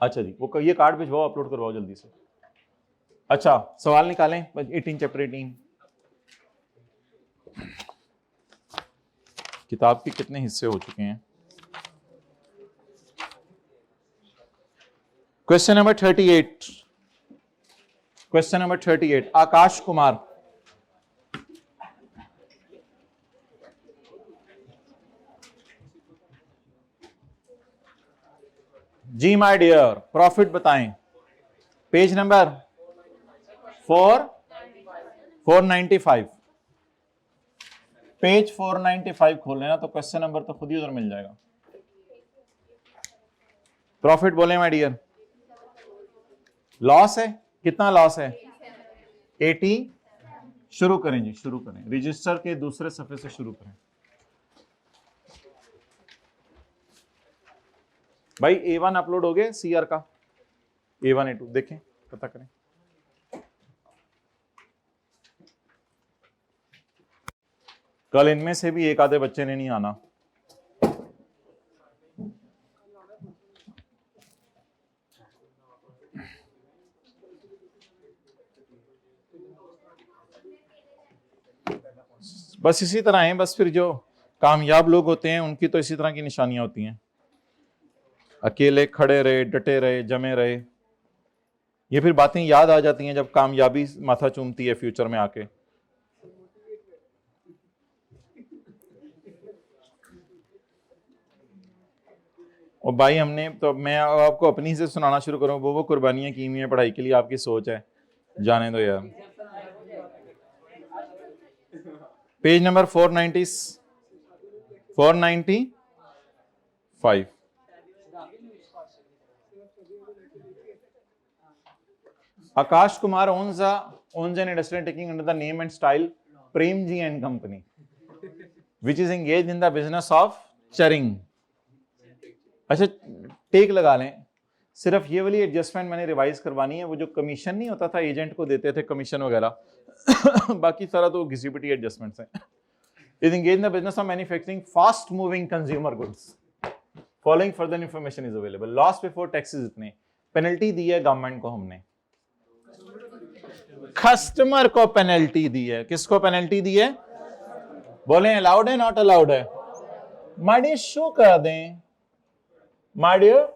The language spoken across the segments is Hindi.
अच्छा जी, वो ये कार्ड भिजवाओ, अपलोड करवाओ जल्दी से। अच्छा सवाल निकालें 18 चैप्टर 18। किताब के कितने हिस्से हो चुके हैं? Question number 38, question number 38, Akash Kumar. Ji my dear, profit बताएं। पेज नंबर 495, पेज 495 खोल लेना तो क्वेश्चन नंबर तो खुद ही उधर मिल जाएगा। प्रॉफिट बोले माय डियर। लॉस है, कितना लॉस है? 80। शुरू करें जी, शुरू करें, रजिस्टर के दूसरे सफे से शुरू करें। भाई A1 अपलोड हो गया CR का, A1 A2 देखें, पता करें। कल इनमें से भी एक आधे बच्चे ने नहीं आना। बस इसी तरह है, बस फिर जो कामयाब लोग होते हैं उनकी तो इसी तरह की निशानियां होती हैं। अकेले खड़े रहे, डटे रहे, जमे रहे, ये फिर बातें याद आ जाती हैं जब कामयाबी माथा चूमती है फ्यूचर में आके। और भाई हमने तो, मैं आपको अपनी से सुनाना शुरू करूं, वो कुर्बानियां की हुई हैं पढ़ाई के लिए, आपकी सोच है, जाने दो यार। Page number 495। Akash Kumar owns an industrial taking under the name and style Premji and Company, which is engaged in the business of चरिंग। अच्छा टेक लगा लें, सिर्फ ये वाली एडजस्टमेंट मैंने रिवाइज करवानी है। वो जो कमीशन नहीं होता था, एजेंट को देते थे कमीशन वगैरह बाकी सारा तो घिसी पिटी एडजस्टमेंट्स हैं। Is engage in the business of manufacturing fast moving consumer goods, following further information is available. Loss before taxes इतने, पेनल्टी दी है गवर्नमेंट को हमने, कस्टमर को पेनल्टी दी है। किसको पेनल्टी दी है? बोले अलाउड है, नॉट अलाउड है? माडियर शो कर दें, माडियर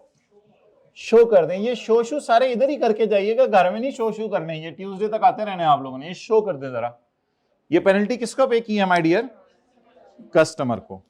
शो कर दें। ये शो शू सारे इधर ही करके जाइएगा, घर में नहीं शो शू करने, ये ट्यूसडे तक आते रहने आप लोगों ने। ये शो कर दें जरा, ये पेनल्टी किसको पे की है माय डियर? कस्टमर को।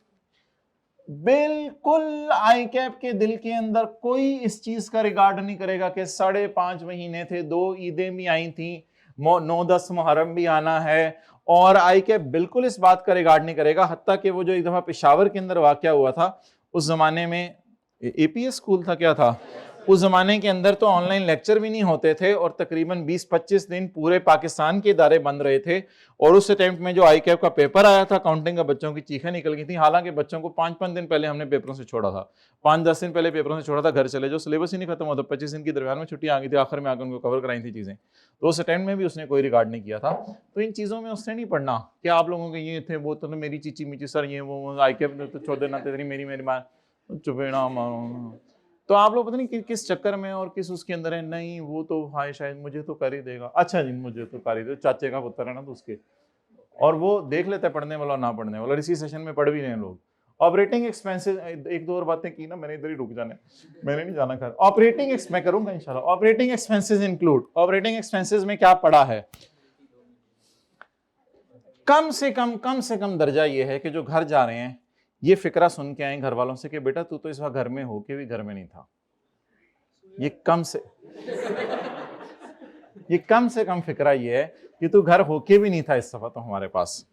बिल्कुल आई कैप के दिल के अंदर कोई इस चीज का रिगार्ड नहीं करेगा कि 5.5 महीने थे, 2 ईदें भी आई थी, 9-10 मुहर्रम भी आना है, और आई कैप बिल्कुल इस बात का रिगार्ड नहीं करेगा। हत्ता कि वो जो एक दफा पेशावर के अंदर वाकया हुआ था, उस जमाने में APS स्कूल था, क्या था उस जमाने के अंदर, तो ऑनलाइन लेक्चर भी नहीं होते थे और तकरीबन 20-25 दिन पूरे पाकिस्तान के इदारे बंद रहे थे। और उस अटेम्प्ट में जो आई कैप का पेपर आया था, काउंटिंग का, बच्चों की चीखें निकल गई थी। हालांकि बच्चों को 5-5 दिन पहले हमने पेपरों से छोड़ा था, 5-10 दिन पहले पेपरों से छोड़ा था, घर चले जो, सिलेबस ही नहीं खत्म होता, 25 दिन की दरमियान में छुट्टी आ गई थी, आखिर में आकर उनको कवर कराई थी चीजें। तो उस अटेम्प्ट में भी उसने कोई रिकॉर्ड नहीं किया था। तो इन चीजों में उसने नहीं पढ़ना कि आप लोगों के ये थे, वो तो मेरी चीची मीची सर, ये वो आई कैप ने तो छोड़ देना, मेरी माँ चुपेड़ा मारो। तो आप लोग पता नहीं किस चक्कर में और किस उसके अंदर है। नहीं वो तो हाय शायद मुझे तो कर ही देगा, अच्छा जी मुझे तो कर ही दे, चाचे का पुत्र है ना तो उसके, और वो देख लेता है पढ़ने वाला ना पढ़ने वाला। इसी सेशन में पढ़ भी रहे हैं लोग। ऑपरेटिंग एक्सपेंसेस, एक दो और बातें की ना मैंने, इधर ही रुक जाना, मैंने नहीं जाना घर। ऑपरेटिंग मैं करूंगा इंशाल्लाह। Operating expenses include, operating expenses में क्या पड़ा है? कम से कम दर्जा ये है कि जो घर जा रहे हैं ये फिक्रा सुन के आए घर वालों से कि बेटा तू तो इस वक्त घर में हो के भी घर में नहीं था। ये कम से कम फिक्रा ये है कि तू घर होके भी नहीं था इस दफा तो हमारे पास।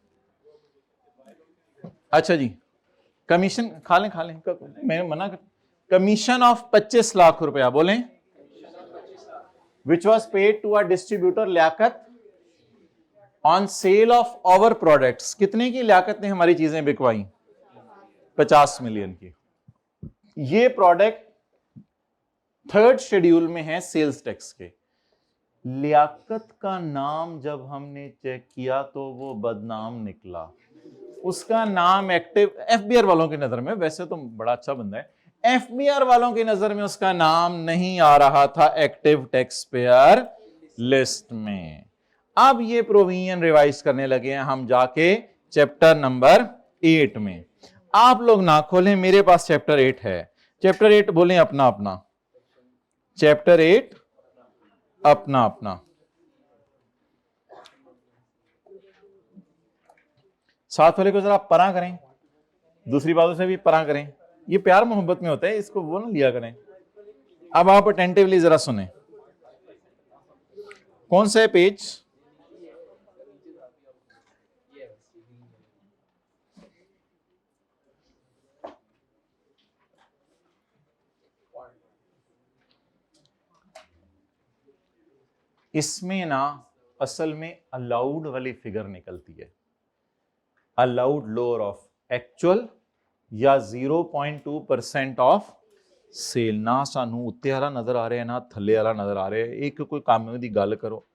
अच्छा जी, कमीशन खा लें मैंने मना कर। कमीशन ऑफ 25 लाख रुपया बोलें, which was paid to a distributor Liaquat on sale of our products. कितने की लियाकत ने हमारी चीजें बिकवाई? 50 मिलियन की। ये प्रोडक्ट 3rd शेड्यूल में है सेल्स टैक्स के। लियाकत का नाम जब हमने चेक किया तो वो बदनाम निकला। उसका नाम एक्टिव, FBR वालों की नजर में वैसे तो बड़ा अच्छा बंदा है, एफबीआर वालों की नजर में उसका नाम नहीं आ रहा था एक्टिव टैक्स पेयर लिस्ट में। अब ये प्रोविजन रिवाइज करने लगे हैं हम जाके चैप्टर नंबर 8 में। आप लोग ना खोलें, मेरे पास चैप्टर 8 है। चैप्टर 8 बोलें अपना अपना, चैप्टर 8 अपना अपना। साथ वाले को जरा परा करें, दूसरी बातों से भी परा करें, ये प्यार मोहब्बत में होता है, इसको वो ना लिया करें। अब आप अटेंटिवली जरा सुने, कौन सा है पेज? इसमें ना असल में अलाउड वाली फिगर निकलती है, अलाउड लोअर ऑफ एक्चुअल या 0.2% ऑफ सेल। ना सानू उत्ते वाला नजर आ रहा है ना थल्ले वाला नजर आ रहा है, एक कोई काम की गल करो।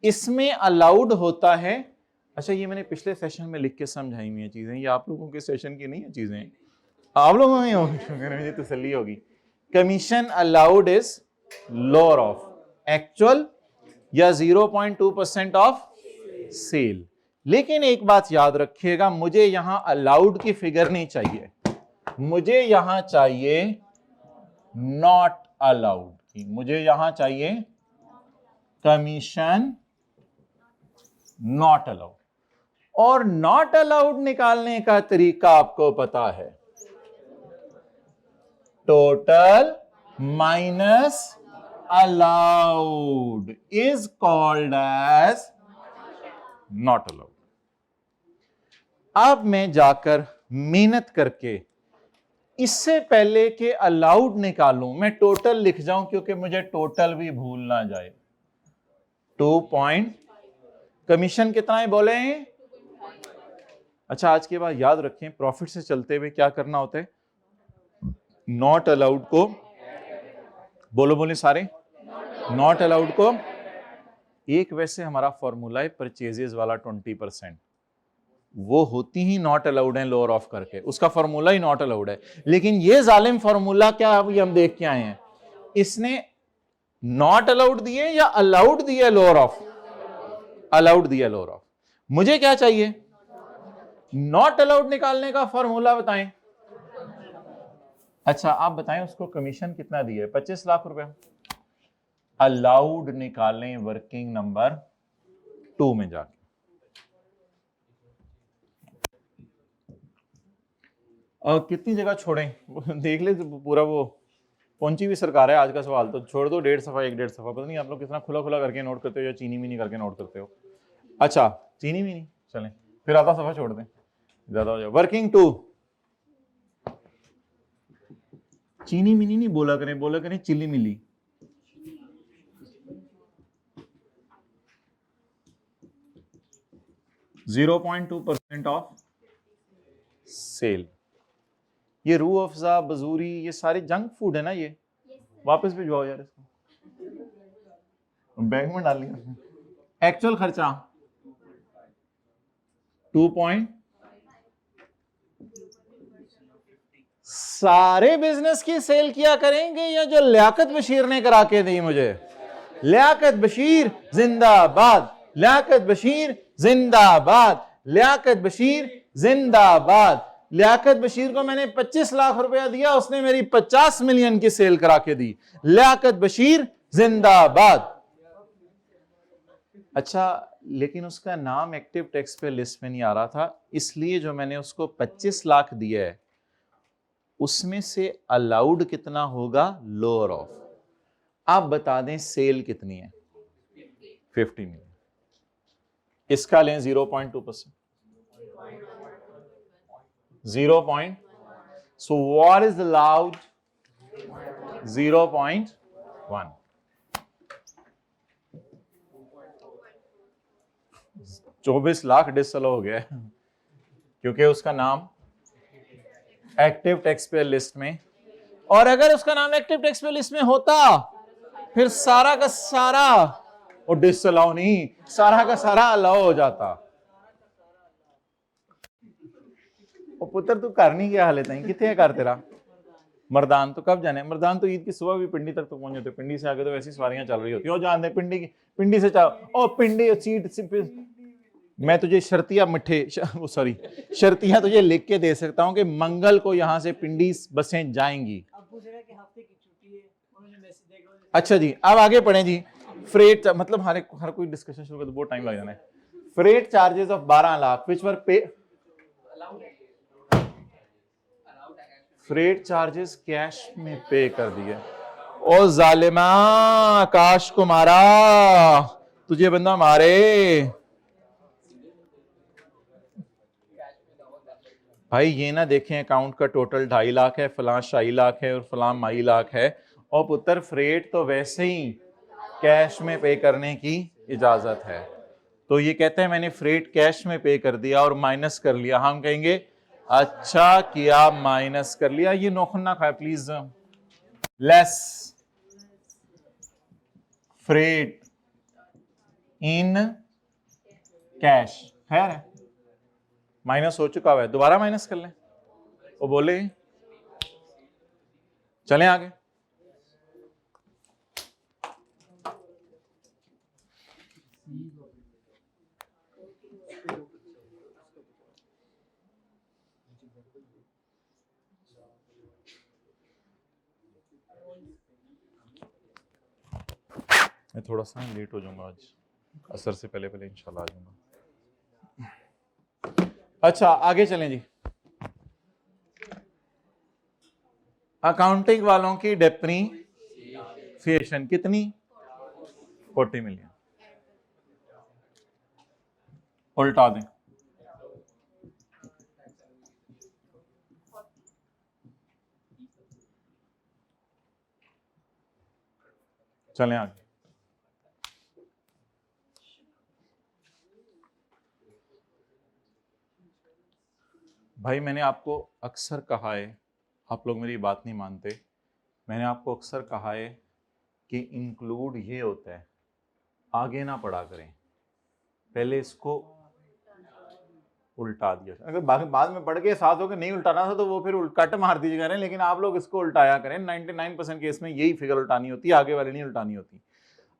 इसमें अलाउड होता है, अच्छा ये मैंने पिछले सेशन में लिख के समझाई हुई चीजें, ये आप लोगों के सेशन की नहीं है चीजें, आप लोगों में मुझे तसल्ली होगी। Commission allowed is lower of actual या 0.2% ऑफ सेल। लेकिन एक बात याद रखिएगा, मुझे यहां अलाउड की फिगर नहीं चाहिए, मुझे यहां चाहिए नॉट अलाउड की, मुझे यहां चाहिए कमीशन नॉट अलाउड। और नॉट अलाउड निकालने का तरीका आपको पता है, total minus allowed is called as not allowed. अब मैं जाकर मेहनत करके इससे पहले कि अलाउड निकालूं मैं टोटल लिख जाऊं, क्योंकि मुझे टोटल भी भूल ना जाए। 2 पॉइंट कमीशन कितना है बोले? अच्छा आज के बाद याद रखें, प्रॉफिट से चलते हुए क्या करना होता है, नॉट अलाउड को बोलो, बोले सारे, नॉट अलाउड को एक वैसे हमारा फॉर्मूला है परचेजेस वाला 20%, वो होती ही नॉट अलाउड है लोअर ऑफ करके, उसका फॉर्मूला ही नॉट अलाउड है। लेकिन ये जालिम फॉर्मूला क्या अभी हम देख के आए हैं, इसने नॉट अलाउड दिए या अलाउड दिया लोअर ऑफ? अलाउड दिया लोअर ऑफ। मुझे क्या चाहिए, नॉट अलाउड निकालने का फॉर्मूला बताएं। अच्छा आप बताएं उसको कमीशन कितना दिया है? 25 लाख रुपया। अलाउड निकालें वर्किंग नंबर 2 में जाके, और कितनी जगह छोड़ें देख ले पूरा, वो पहुंची भी सरकार है। आज का सवाल तो छोड़ दो, 1.5 सफा 1.5 सफा, पता नहीं आप लोग कितना खुला खुला करके नोट करते हो या चीनी मिनी करके नोट करते हो। अच्छा चीनी मिनी चलें, फिर आधा सफा छोड़ दें, ज्यादा हो जाए। वर्किंग 2, चीनी मिनी नहीं बोला करें, बोला करें चिल्ली मिली। .2% of cell. ये रूह अफ़ज़ा, बजूरी, ये सारे जंक फूड है ना, ये वापस भिजवाओ यार इसको, बैग में डाल लिया। एक्चुअल खर्चा 2 सारे बिजनेस की सेल किया करेंगे या जो लियाकत बशीर ने करा के दी मुझे? लियाकत बशीर जिंदाबाद, लियाकत बशीर जिंदाबाद, लियाकत बशीर जिंदाबाद। लियाकत बशीर को मैंने 25 लाख रुपया दिया, उसने मेरी 50 मिलियन की सेल करा के दी। लियाकत बशीर जिंदाबाद। अच्छा लेकिन उसका नाम एक्टिव टैक्स पे लिस्ट में नहीं आ रहा था, इसलिए जो मैंने उसको 25 लाख दिया है उसमें से अलाउड कितना होगा? Lower of. आप बता दें सेल कितनी है? 50 मिलियन। इसका लें 0.2%, 0. So what is allowed? 0.1। 24 lakh disallow हो गया क्योंकि उसका नाम एक्टिव टैक्स पेयर लिस्ट में, और अगर उसका नाम एक्टिव टैक्स पेयर लिस्ट में होता फिर सारा का सारा, और डिसअलाउ नहीं, सारा का सारा अलाउ हो जाता। और पुत्र तू कर नहीं क्या हाले ताई, कितने कर तेरा? मर्दान तो कब जाने, मर्दान तो ईद की सुबह भी पिंडी तक तो पहुंच जाते, पिंडी से आगे तो वैसी सवारियां चल रही होती है। जान दे पिंडी की, पिंडी से ओ पिंडी सीट, मैं तुझे शर्तिया मिठे सॉरी शर्तिया तुझे लिख के दे सकता हूँ कि मंगल को यहाँ से पिंडी बसें जाएंगी। अच्छा जी, अब आगे पढ़ें जी। फ्रेट मतलब हर कोई डिस्कशन शुरू कर तो बहुत टाइम लग जाना है। फ्रेट चार्जेस ऑफ 12 लाख विच वर पे, फ्रेट चार्जेस कैश में पे कर दिए। ओ जालिमा, आकाश को मारा, तुझे बंदा मारे। भाई ये ना देखें अकाउंट का टोटल 2.5 लाख है, फलां 2.5 लाख है और फलां माई लाख है, और पुत्र फ्रेट तो वैसे ही कैश में पे करने की इजाजत है। तो ये कहते हैं मैंने फ्रेट कैश में पे कर दिया और माइनस कर लिया, हम कहेंगे अच्छा किया माइनस कर लिया। ये नोखन ना खाए please. Less freight in cash, खैर माइनस हो चुका हुआ है, दोबारा माइनस कर लें। वो बोले चलें आगे। मैं थोड़ा सा लेट हो जाऊंगा आज, असर से पहले पहले इंशाल्लाह आ जाऊंगा। अच्छा आगे चलें जी। अकाउंटिंग वालों की डेप्रीसिएशन कितनी, 40 मिलियन। उल्टा दें, चलें आगे। भाई मैंने आपको अक्सर कहा है, आप लोग मेरी बात नहीं मानते, मैंने आपको अक्सर कहा है कि इंक्लूड ये होता है, आगे ना पढ़ा करें, पहले इसको उल्टा दिया। अगर बाद में पढ़ के साथ होकर नहीं उल्टाना था तो वो फिर कट मार दीजिए करें, लेकिन आप लोग इसको उल्टाया करें। 99% केस में यही फिगर उल्टानी होती है, आगे वाली नहीं उल्टानी होती।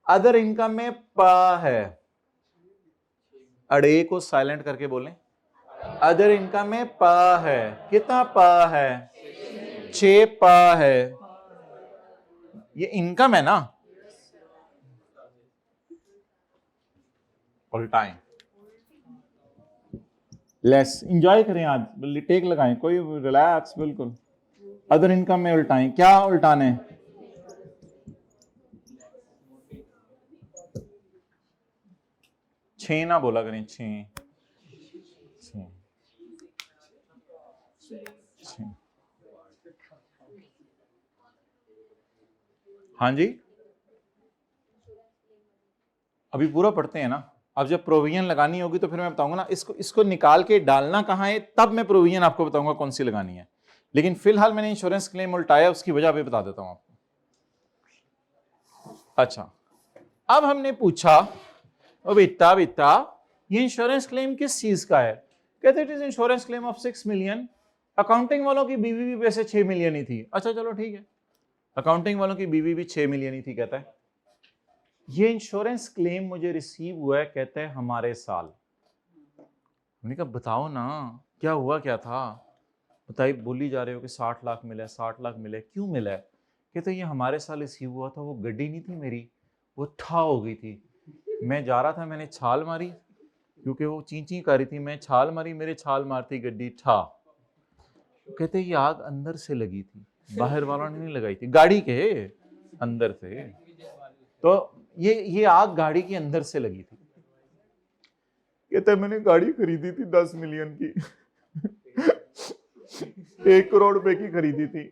अदर इनकम में प है, अड़े को साइलेंट करके बोलें। अदर इनकम में प है, कितना प है, 6 प है। ये इनकम है ना, उल्टाएं। लेस एंजॉय करें आज, टेक लगाएं, कोई रिलैक्स बिल्कुल। अदर इनकम में उल्टाएं, क्या उल्टाने, छह ना बोला करें, छह। हाँ जी, अभी पूरा पढ़ते हैं ना। अब जब प्रोविजन लगानी होगी तो फिर मैं बताऊंगा ना, इसको निकाल के डालना कहाँ है, तब मैं प्रोविजन आपको बताऊंगा कौन सी लगानी है। लेकिन फिलहाल मैंने इंश्योरेंस क्लेम उल्टाया, उसकी वजह भी बता देता हूं आपको। अच्छा, अब हमने पूछा ओ बेटा बेटा ये इंश्योरेंस क्लेम किस चीज का है, कहते it is insurance claim of 6 million. Accounting वालों की बीवी भी वैसे 6 मिलियन ही थी। अच्छा चलो ठीक है, अकाउंटिंग वालों की बीवी भी 6 मिलियन ही थी। कहता है ये इंश्योरेंस क्लेम मुझे रिसीव हुआ है, कहते हैं हमारे साल। मैंने कहा बताओ ना क्या हुआ, क्या था बताइए। बोली जा रहे हो कि 60 लाख मिला है, 60 लाख मिला है, क्यों मिला है। कहते ये हमारे साल रिसीव हुआ था, वो गड्डी नहीं थी मेरी, वो ठा हो गई थी। मैं जा रहा था, मैंने छाल मारी, क्योंकि वो ची ची कर रही थी, मैं छाल मारी, मेरे छाल मारती गड्डी ठा। कहते ये आग अंदर से लगी थी, बाहर वालों ने नहीं लगाई थी, गाड़ी के अंदर से। तो ये आग गाड़ी के अंदर से लगी थी। कहते मैंने गाड़ी खरीदी थी 10 मिलियन की 1 करोड़ रुपए की खरीदी थी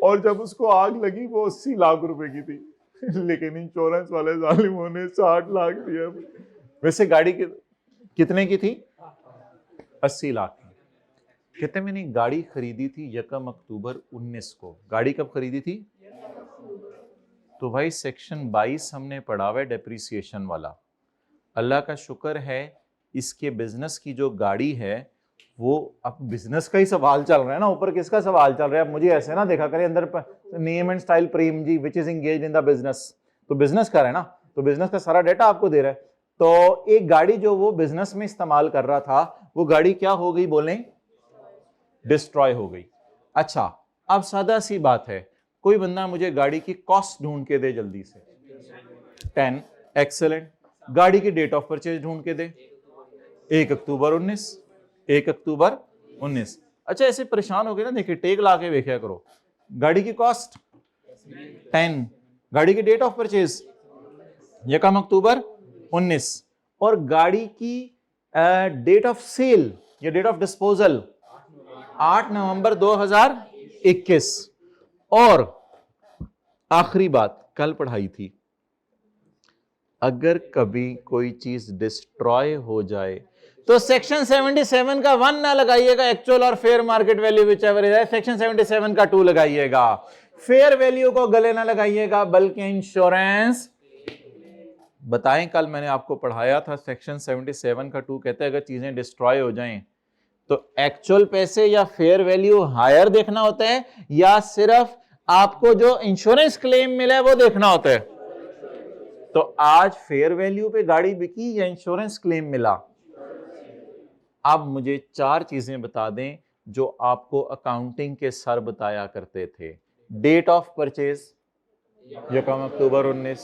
और जब उसको आग लगी वो 80 लाख रुपए की थी लेकिन इंश्योरेंस वाले जालिमों ने 60 लाख दिया। वैसे गाड़ी कितने की थी, 80 लाख की। कहते मैंने गाड़ी खरीदी थी 1 अक्टूबर 19 को। गाड़ी कब खरीदी थी, तो भाई सेक्शन 22 हमने पढ़ा हुआ है डेप्रीसिएशन वाला। अल्लाह का शुक्र है इसके बिजनेस की जो गाड़ी है वो अब बिजनेस का ही सवाल चल रहा है ना, ऊपर किसका सवाल चल रहा है। अब मुझे ऐसे ना देखा करें अंदर name and style Prem ji which is engaged in the business, तो बिजनेस कर रहा है ना, तो बिजनेस का सारा डेटा आपको दे रहा है। तो एक गाड़ी जो वो बिजनेस में इस्तेमाल कर रहा था, वो गाड़ी क्या हो गई बोलें, डिस्ट्रॉय हो गई। अच्छा, अब सादा सी बात है, कोई बंदा मुझे गाड़ी की कॉस्ट ढूंढ के दे जल्दी से, 10, एक्सेलेंट। गाड़ी की डेट ऑफ परचेज ढूंढ के दे, 1 अक्टूबर 19, 1 अक्टूबर 19। अच्छा, ऐसे परेशान हो गए ना, देखिए टेक ला के देखा करो, गाड़ी की कॉस्ट 10, गाड़ी की डेट ऑफ परचेज 1 अक्टूबर 19, और गाड़ी की डेट ऑफ सेल या डेट ऑफ डिस्पोजल 8 नवंबर 2021। और आखिरी बात कल पढ़ाई थी, अगर कभी कोई चीज डिस्ट्रॉय हो जाए तो सेक्शन 77 का 1 ना लगाइएगा, एक्चुअल और fair market value which ever है, सेक्शन 77 का 2 लगाइएगा। फेयर वैल्यू को गले ना लगाइएगा, बल्कि इंश्योरेंस। बताएं, कल मैंने आपको पढ़ाया था सेक्शन 77 का 2 कहते हैं अगर चीजें डिस्ट्रॉय हो जाएं तो एक्चुअल पैसे या फेयर वैल्यू हायर देखना होता है, या सिर्फ आपको जो इंश्योरेंस क्लेम मिला है वो देखना होता है। तो आज फेयर वैल्यू पे गाड़ी बिकी या इंश्योरेंस क्लेम मिला। अब मुझे 4 चीजें बता दें जो आपको अकाउंटिंग के सर बताया करते थे। Date of purchase 1 October 19,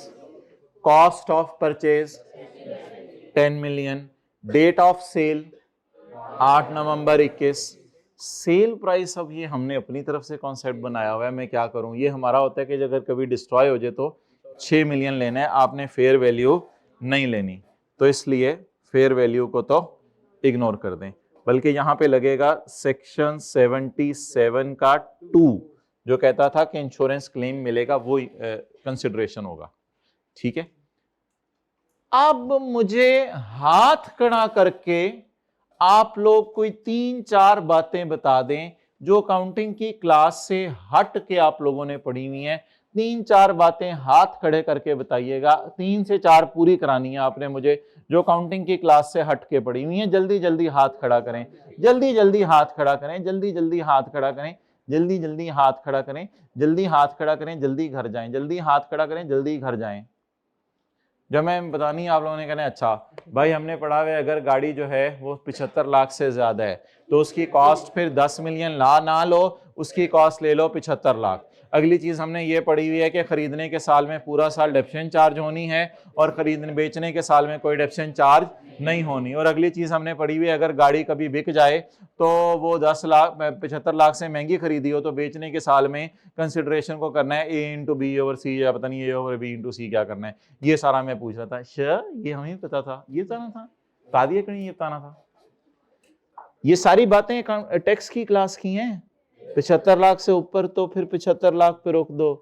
cost of purchase 10 million, date of sale 8 November 21, sale price. अब ये हमने अपनी तरफ से कॉन्सेप्ट बनाया हुआ है, मैं क्या करूं, ये हमारा होता है कि अगर कभी डिस्ट्रॉय हो जाए तो 6 मिलियन लेना है, आपने फेयर वैल्यू नहीं लेनी, तो इसलिए फेयर वैल्यू को तो इग्नोर कर दें, बल्कि यहां पे लगेगा सेक्शन 77 का 2 जो कहता था कि इंश्योरेंस क्लेम मिलेगा, वो कंसिडरेशन होगा। ठीक है, अब मुझे हाथ खड़ा करके आप लोग कोई 3-4 बातें बता दें जो अकाउंटिंग की क्लास से हट के आप लोगों ने पढ़ी हुई हैं। 3-4 बातें हाथ खड़े करके बताइएगा, 3 से 4 पूरी करानी है आपने मुझे, जो अकाउंटिंग की क्लास से हट के पढ़ी हुई हैं। जल्दी जल्दी हाथ खड़ा करें, जल्दी जल्दी हाथ खड़ा करें, जल्दी जल्दी हाथ खड़ा करें, जल्दी जल्दी हाथ खड़ा करें, जल्दी हाथ खड़ा करें, जल्दी घर जाएं, जल्दी हाथ खड़ा करें, जल्दी घर जाएं। जब मैं बतानी आप लोगों ने कहना अच्छा भाई हमने पढ़ा हुआ है अगर गाड़ी जो है वो 75 लाख से ज्यादा है तो उसकी कॉस्ट फिर 10 मिलियन ना लो, उसकी कॉस्ट ले लो 75 लाख। अगली चीज हमने ये पढ़ी हुई है कि खरीदने के साल में पूरा साल डेप्शन चार्ज होनी है और खरीदने बेचने के साल में कोई डेप्शन चार्ज नहीं होनी। और अगली चीज हमने पढ़ी हुई है अगर गाड़ी कभी बिक जाए तो वो 75 लाख से महंगी खरीदी हो तो बेचने के साल में कंसिडरेशन को करना है A इंटू बी ओवर सी, या पता नहीं A ओवर बी इंटू सी क्या करना है। ये सारा मैं पूछ रहा था, ये हमें पता था, ये जाना था, तादिया कहीं ये बताना था। ये सारी बातें टैक्स की क्लास की हैं। 75 लाख से ऊपर तो फिर 75 लाख पे रोक दो,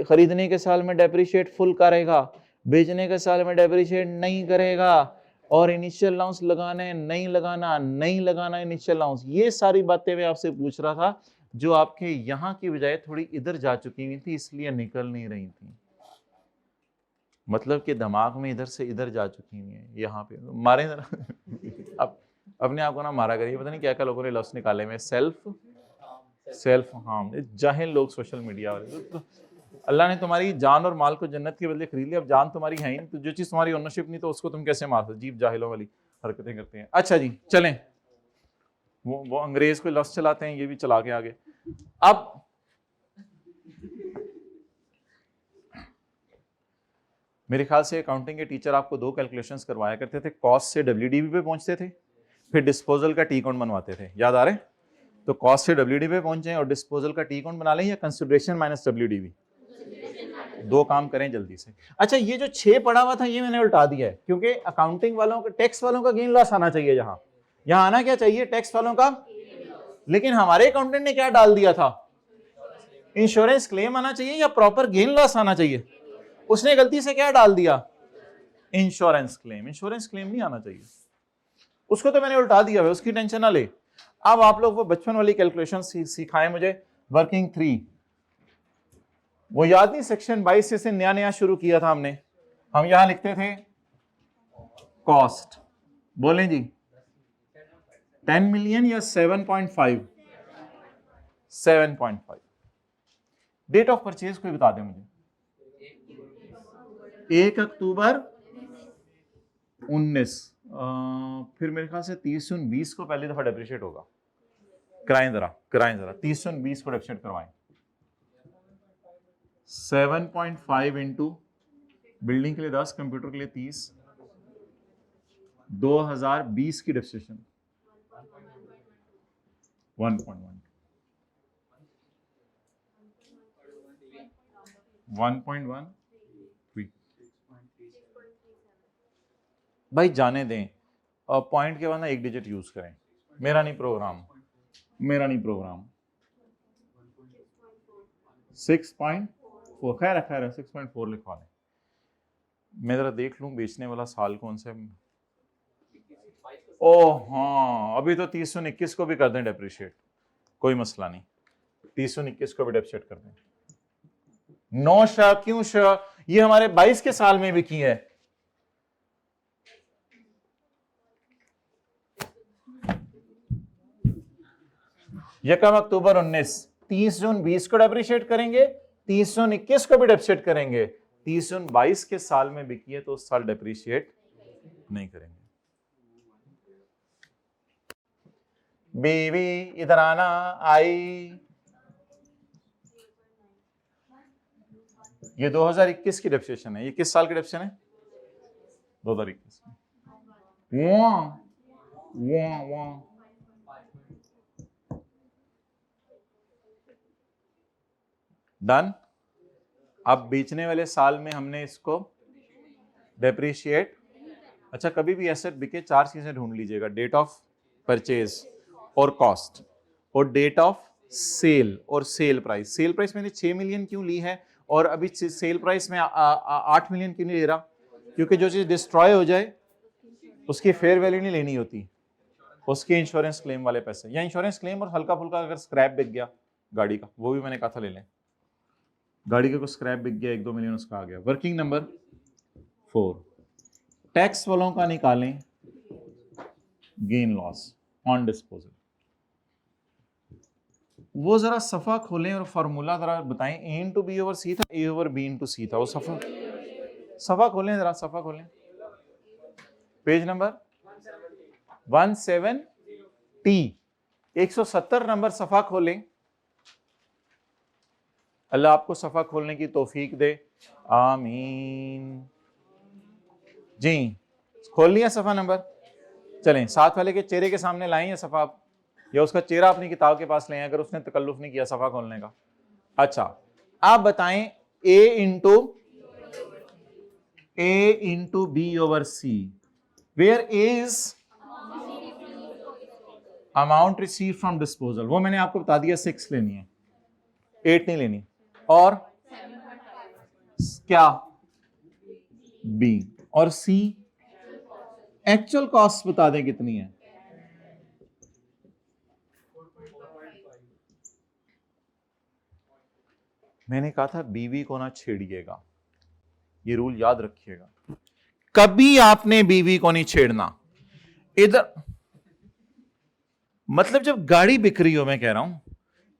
खरीदने के साल में डेप्रिशिएट फुल करेगा, बेचने के साल में डेप्रिशिएट नहीं करेगा, और इनिशियल अलाउंस लगाना है नहीं लगाना, नहीं लगाना इनिशियल अलाउंस। ये सारी बातें मैं आपसे पूछ रहा था जो आपके यहाँ की बजाय थोड़ी इधर जा चुकी हुई थी, इसलिए निकल नहीं रही थी, मतलब कि दिमाग में इधर से इधर जा चुकी हुई है। यहाँ पे मारे अब अपने आप को ना मारा करिए, पता नहीं क्या क्या लोगों ने लफ्ज निकाले में, सेल्फ हार्म। जाहिल लोग सोशल मीडिया वाले, तो अल्लाह ने तुम्हारी जान और माल को जन्नत के बदले खरीद लिया, अब जान तुम्हारी है ही नहीं, तो जो चीज तुम्हारी ओनरशिप नहीं तो उसको तुम कैसे मार सकते। जीव जाहिलों वाली हरकतें करते हैं। अच्छा जी चलें, वो अंग्रेज को लफ्ज चलाते हैं, ये भी चला के आगे। अब मेरे ख्याल से अकाउंटिंग के टीचर आपको 2 कैलकुलेशंस करवाया करते थे, कॉस्ट से WDV पे पहुंचते थे, फिर डिस्पोजल का टी अकाउंट बनवाते थे, याद आ रहे? तो कॉस्ट से WDV पे पहुंचे और डिस्पोजल का टी अकाउंट बना लें, या कंसिडरेशन माइनस WDV, 2 काम करें जल्दी से। अच्छा, ये जो 6 पढ़ा हुआ था ये मैंने उल्टा दिया है, क्योंकि अकाउंटिंग वालों का, टैक्स वालों का गेन लॉस आना चाहिए, यहाँ आना क्या चाहिए, टैक्स वालों का। लेकिन हमारे अकाउंटेंट ने क्या डाल दिया था, इंश्योरेंस क्लेम आना चाहिए या प्रॉपर गेन लॉस आना चाहिए। उसने गलती से क्या डाल दिया, इंश्योरेंस क्लेम। इंश्योरेंस क्लेम नहीं आना चाहिए, उसको तो मैंने उल्टा दिया है, उसकी टेंशन ना ले। अब आप लोग वो बचपन वाली कैलकुलेशन सिखाएं मुझे, वर्किंग 3, वो याद नहीं, सेक्शन 22 से नया नया शुरू किया था हमने। हम यहां लिखते थे कॉस्ट, बोलें जी, 10 मिलियन या 7.5? 7.5। डेट ऑफ परचेज कोई बता दे मुझे। 1 अक्टूबर 19। फिर मेरे ख्याल से 30/20 को पहली दफा डेप्रिशिएट होगा। कराएं जरा 30/20 को डेप्रिशिएट करवाएं। 7.5 इंटू बिल्डिंग के लिए 10, कंप्यूटर के लिए 30, 2020 की डेप्रिसिएशन 1.1 1.13। भाई जाने दें, पॉइंट के बाद ना एक डिजिट यूज करें। मेरा नहीं प्रोग्राम 6.4। खैर 6.4 लिखवा दें। मैं जरा देख लूं बेचने वाला साल कौन सा है। ओह हाँ, अभी तो 30/21 को भी कर दें डेप्रिशिएट, कोई मसला नहीं। 30/21 को भी डेप्रिशिएट कर दें। 9 शाह क्यों शाह, ये हमारे 22 के साल में भी की है। यकम अक्टूबर 19, 30 जून 20 को डेप्रिशिएट करेंगे, 30 जून 21 को भी डेप्रिशिएट करेंगे। 30 जून 22 के साल में बिकी है तो उस साल डेप्रिशिएट नहीं करेंगे। बीवी इधर आना आई। ये 2021 की डेप्रिसिएशन है। ये किस साल की डेप्रिसिएशन है? 2021 की। डन। अब बेचने वाले साल में हमने इसको डेप्रिशिएट। अच्छा, कभी भी एसेट बिके 4 चीजें ढूंढ लीजिएगा, डेट ऑफ परचेज और कॉस्ट और डेट ऑफ सेल और सेल प्राइस। सेल प्राइस मैंने 6 मिलियन क्यों ली है और अभी सेल प्राइस में 8 मिलियन क्यों नहीं ले रहा? क्योंकि जो चीज डिस्ट्रॉय हो जाए उसकी फेयर वैल्यू नहीं लेनी होती, उसके इंश्योरेंस क्लेम वाले पैसे, या इंश्योरेंस क्लेम और हल्का फुल्का अगर स्क्रैप बिक गया गाड़ी का, वो भी मैंने कहा था ले लें। गाड़ी का कुछ स्क्रैप बिक गया, 1-2 मिलियन उसका आ गया। वर्किंग नंबर 4, टैक्स वालों का निकालें गेन लॉस ऑन डिस्पोजल। वो जरा सफा खोलें और फॉर्मूला जरा बताएं। ए इंटू बी ओवर सी था, ए ओवर बी इंटू सी था। वो सफा खोलें जरा, सफा खोलें। पेज नंबर 17T 170 नंबर सफा खोलें। अल्लाह आपको सफा खोलने की तौफीक दे, आमीन। जी खोल लिया सफा नंबर? चलें, साथ वाले के चेहरे के सामने लाएं या सफा, या उसका चेहरा अपनी किताब के पास लें अगर उसने तकल्लुफ नहीं किया सफा खोलने का। अच्छा, आप बताएं A into B over C, where A is amount receive from disposal. वो मैंने आपको बता दिया 6 लेनी है, 8 नहीं लेनी। और क्या बी, और सी एक्चुअल कॉस्ट बता दें कितनी है। मैंने कहा था बीवी को ना छेड़िएगा, ये रूल याद रखिएगा, कभी आपने बीवी को नहीं छेड़ना। इधर मतलब जब गाड़ी बिक रही हो, मैं कह रहा हूं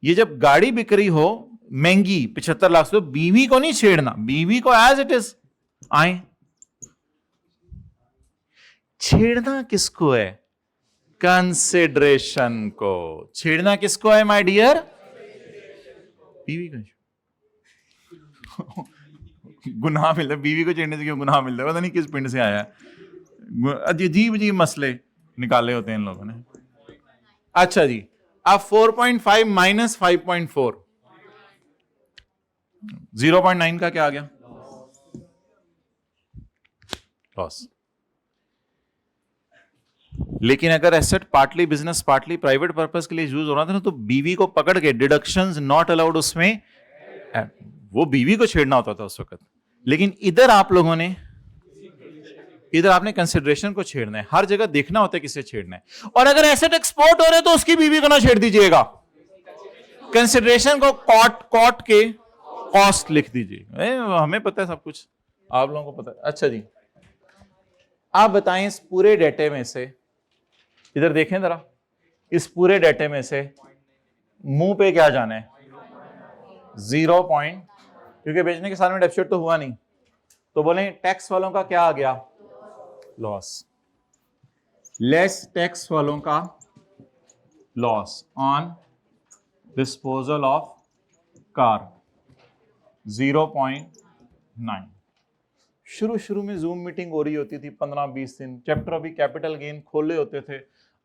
ये जब गाड़ी बिक रही हो महंगी 75 लाख से, तो बीवी को नहीं छेड़ना, बीवी को एज इट इज आए। छेड़ना किसको है? कंसिडरेशन को। छेड़ना किसको है माय डियर? बीवी को। गुनाह मिलता है बीवी को छेड़ने से, क्यों गुनाह मिलता है पता नहीं किस पिंड से आया है, अजीब अजीब मसले निकाले होते हैं इन लोगों ने। अच्छा जी, अब 4.5 माइनस 5.4, 0.9 का क्या आ गया? लॉस। लेकिन अगर asset partly business partly private purpose के लिए यूज हो रहा था ना, तो बीवी को पकड़ के डिडक्शंस नॉट अलाउड, उसमें वो बीवी को छेड़ना होता था उस वक्त। लेकिन इधर आप लोगों ने, इधर आपने कंसिडरेशन को छेड़ना है। हर जगह देखना होता है किसे छेड़ना है। और अगर एसेट एक्सपोर्ट हो रहे तो उसकी बीवी को ना छेड़ दीजिएगा, कंसिडरेशन को कॉट के कॉस्ट लिख दीजिए। हमें पता है सब कुछ, आप लोगों को पता है। अच्छा जी, आप बताएं इस पूरे डेटे में से, इधर देखें जरा, इस पूरे डेटे में से मुंह पे क्या जाना है? 0 पॉइंट, क्योंकि बेचने के साल में डेफिसिट तो हुआ नहीं, तो बोले टैक्स वालों का क्या आ गया? लॉस। लेस टैक्स वालों का loss on disposal of car 0.9। शुरू में जूम मीटिंग हो रही होती थी 15-20 दिन, चैप्टर अभी कैपिटल गेन खोले होते थे,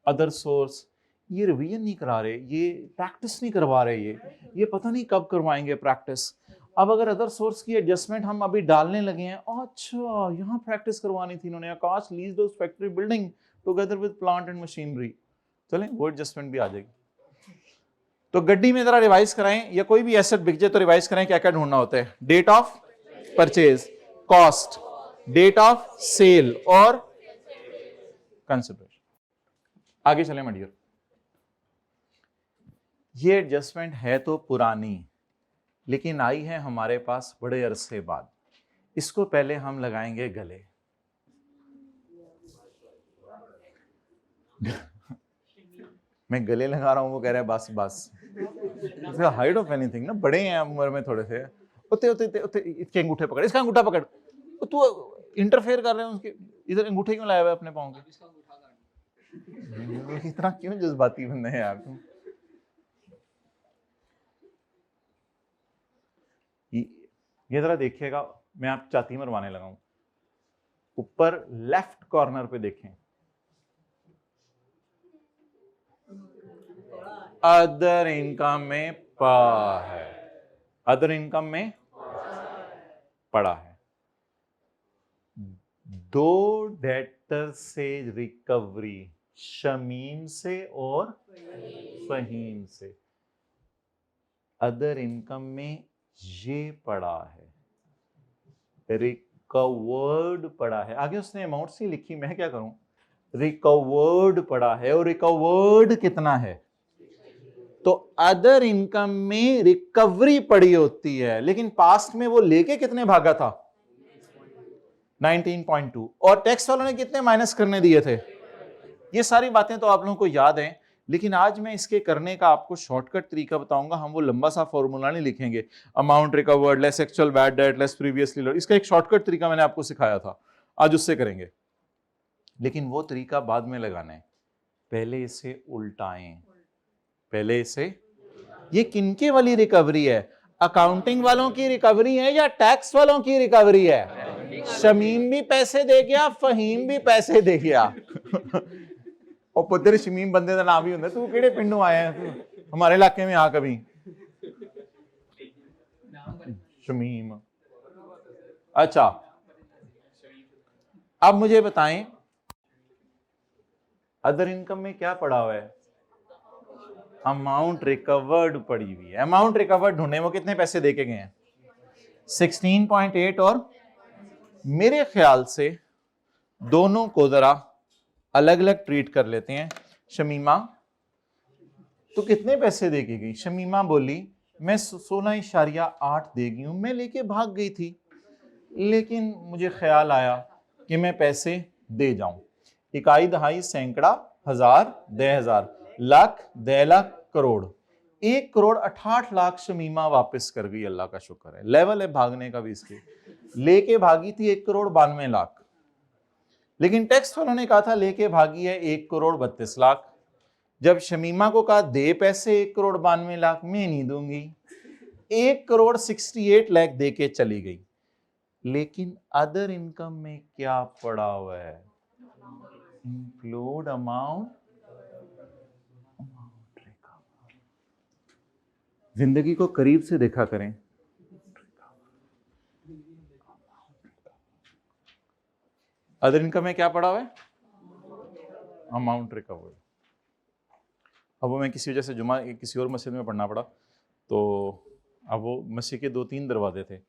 अदर सोर्स, ये रिवीजन नहीं करा रहे, ये प्रैक्टिस नहीं करवा रहे, ये पता नहीं कब करवाएंगे प्रैक्टिस। अब अगर अदर सोर्स की एडजस्टमेंट हम अभी डालने लगे हैं, अच्छा यहाँ प्रैक्टिस करवानी थी इन्होंने, Akash lease those factory building together with plant and machinery, चलें वो एडजस्टमेंट भी आ जाएगी। तो गड्डी में जरा रिवाइज कराएं, या कोई भी एसेट बिक जाए तो रिवाइज कराएं क्या क्या ढूंढना होता है? Date of purchase, cost, date of sale और कंसिडरेशन। आगे चलें मडियर। ये एडजस्टमेंट है तो पुरानी, लेकिन आई है हमारे पास बड़े अरसे बाद। इसको पहले हम लगाएंगे गले। मैं गले लगा रहा हूं, वो कह रहा है बस बस। हाइड ऑफ एनीथिंग ना, बड़े हैं उम्र में थोड़े से, उते उते उते इसके अंगूठे पकड़, इसका अंगूठा पकड़, तू इंटरफेयर कर रहे हैं उसके, इधर अंगूठे क्यों लाया हुआ है अपने पाँव के? इतना क्यों जज्बाती बंदे हैं यार तुम? ये जरा देखिएगा, मैं आप चाती मरवाने लगा हूं। ऊपर लेफ्ट कॉर्नर पे देखें, अदर इनकम में पा है, अदर इनकम में पड़ा है। दो डेटर से रिकवरी, शमीम से और फहीम से, अदर इनकम में ये पड़ा है, रिकवर्ड पड़ा है। आगे उसने अमाउंट से लिखी, मैं क्या करूं? रिकवर्ड पड़ा है, और रिकवर्ड कितना है? तो अदर इनकम में रिकवरी पड़ी होती है, लेकिन पास्ट में वो लेके कितने भागा था? 19.2। और टैक्स वालों ने कितने माइनस करने दिए थे? ये सारी बातें तो आप लोगों को याद हैं, लेकिन आज मैं इसके करने का आपको शॉर्टकट तरीका बताऊंगा। हम वो लंबा सा फॉर्मूला नहीं लिखेंगे, amount recovered less actual bad debt less previously load, इसका एक शॉर्टकट तरीका मैंने आपको सिखाया था, आज उससे करेंगे। लेकिन वो तरीका बाद में लगाना है, पहले इसे उल्टाएं, पहले इसे। ये किनके वाली रिकवरी है? अकाउंटिंग वालों की रिकवरी है या टैक्स वालों की रिकवरी है? शमीम भी पैसे दे गया, फहीम भी पैसे दे गया। और पुत्र शमीम बंदे का नाम ही होता, तू केड़े पिंडों आया है हमारे इलाके में आ कभी? शमीम। अच्छा, अब मुझे बताएं अदर इनकम में क्या पड़ा हुआ है? अमाउंट रिकवर्ड पड़ी हुई है। अमाउंट रिकवर्ड ढूंढने, वो कितने पैसे देके गए हैं? 16.8। और मेरे ख्याल से दोनों को जरा अलग अलग ट्रीट कर लेते हैं। शमीमा तो कितने पैसे देके गई? शमीमा बोली मैं 16.8 दे गई हूं, मैं लेके भाग गई थी, लेकिन मुझे ख्याल आया कि मैं पैसे दे जाऊं। इकाई दहाई सैकड़ा हजार 10,000 लाख 10 लाख करोड़, 1 करोड़ 68 लाख शमीमा वापस कर गई। अल्लाह का शुक्र है, लेवल है भागने का भी इसके। लेके भागी थी 1 करोड़ 92 लाख, लेकिन टैक्स वालों ने कहा था लेके भागी है 1 करोड़ 32 लाख। जब शमीमा को कहा दे पैसे 1 करोड़ 92 लाख, मैं नहीं दूंगी, 1 करोड़ 68 लाख दे के चली गई। लेकिन अदर इनकम में क्या पड़ा हुआ है? Include amount. जिंदगी को करीब से देखा करें। अदर इनकम में क्या पड़ा हुआ है? Amount recovered. अब वो मैं किसी वजह से जुमा किसी और मस्जिद में पढ़ना पड़ा, तो अब वो मस्जिद के 2-3 दरवाजे थे।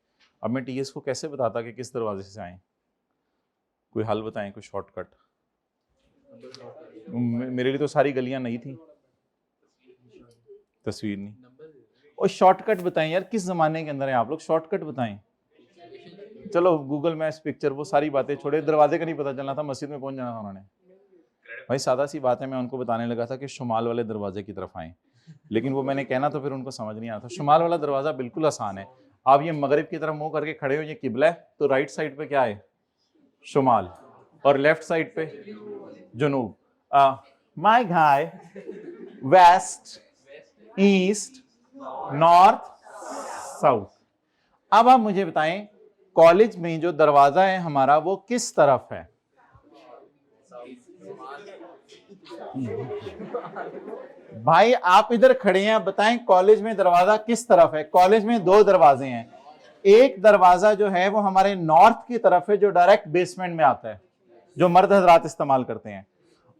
अब मैं टीएस को कैसे बताता कि किस दरवाजे से आए? कोई हल बताएं, कोई शॉर्टकट। मेरे लिए तो सारी गलियां नहीं थी, तस्वीर नहीं। और शॉर्टकट बताएं यार, किस जमाने के अंदर हैं आप लोग? शॉर्टकट बताएं। चलो गूगल मैप्स, पिक्चर, वो सारी बातें छोड़े। दरवाजे का नहीं पता चलना था, मस्जिद में पहुंच जाना था उन्होंने। भाई सादा सी बात है, मैं उनको बताने लगा था कि शुमाल वाले दरवाजे की तरफ आएं, लेकिन वो मैंने कहना तो फिर उनको समझ नहीं आता। शुमाल वाला दरवाजा बिल्कुल आसान है। आप ये मगरिब की तरफ मुंह करके खड़े हो, ये किबला है, तो राइट साइड पे क्या है? शुमाल, और लेफ्ट साइड पे जुनूब। माय गाय, वेस्ट, ईस्ट, नॉर्थ, साउथ। अब आप मुझे बताएं कॉलेज में जो दरवाजा है हमारा वो किस तरफ है? भाई आप इधर खड़े हैं, बताएं कॉलेज में दरवाजा किस तरफ है? कॉलेज में दो दरवाजे हैं। एक दरवाजा जो है वो हमारे नॉर्थ की तरफ है, जो डायरेक्ट बेसमेंट में आता है, जो मर्द हजरात इस्तेमाल करते हैं।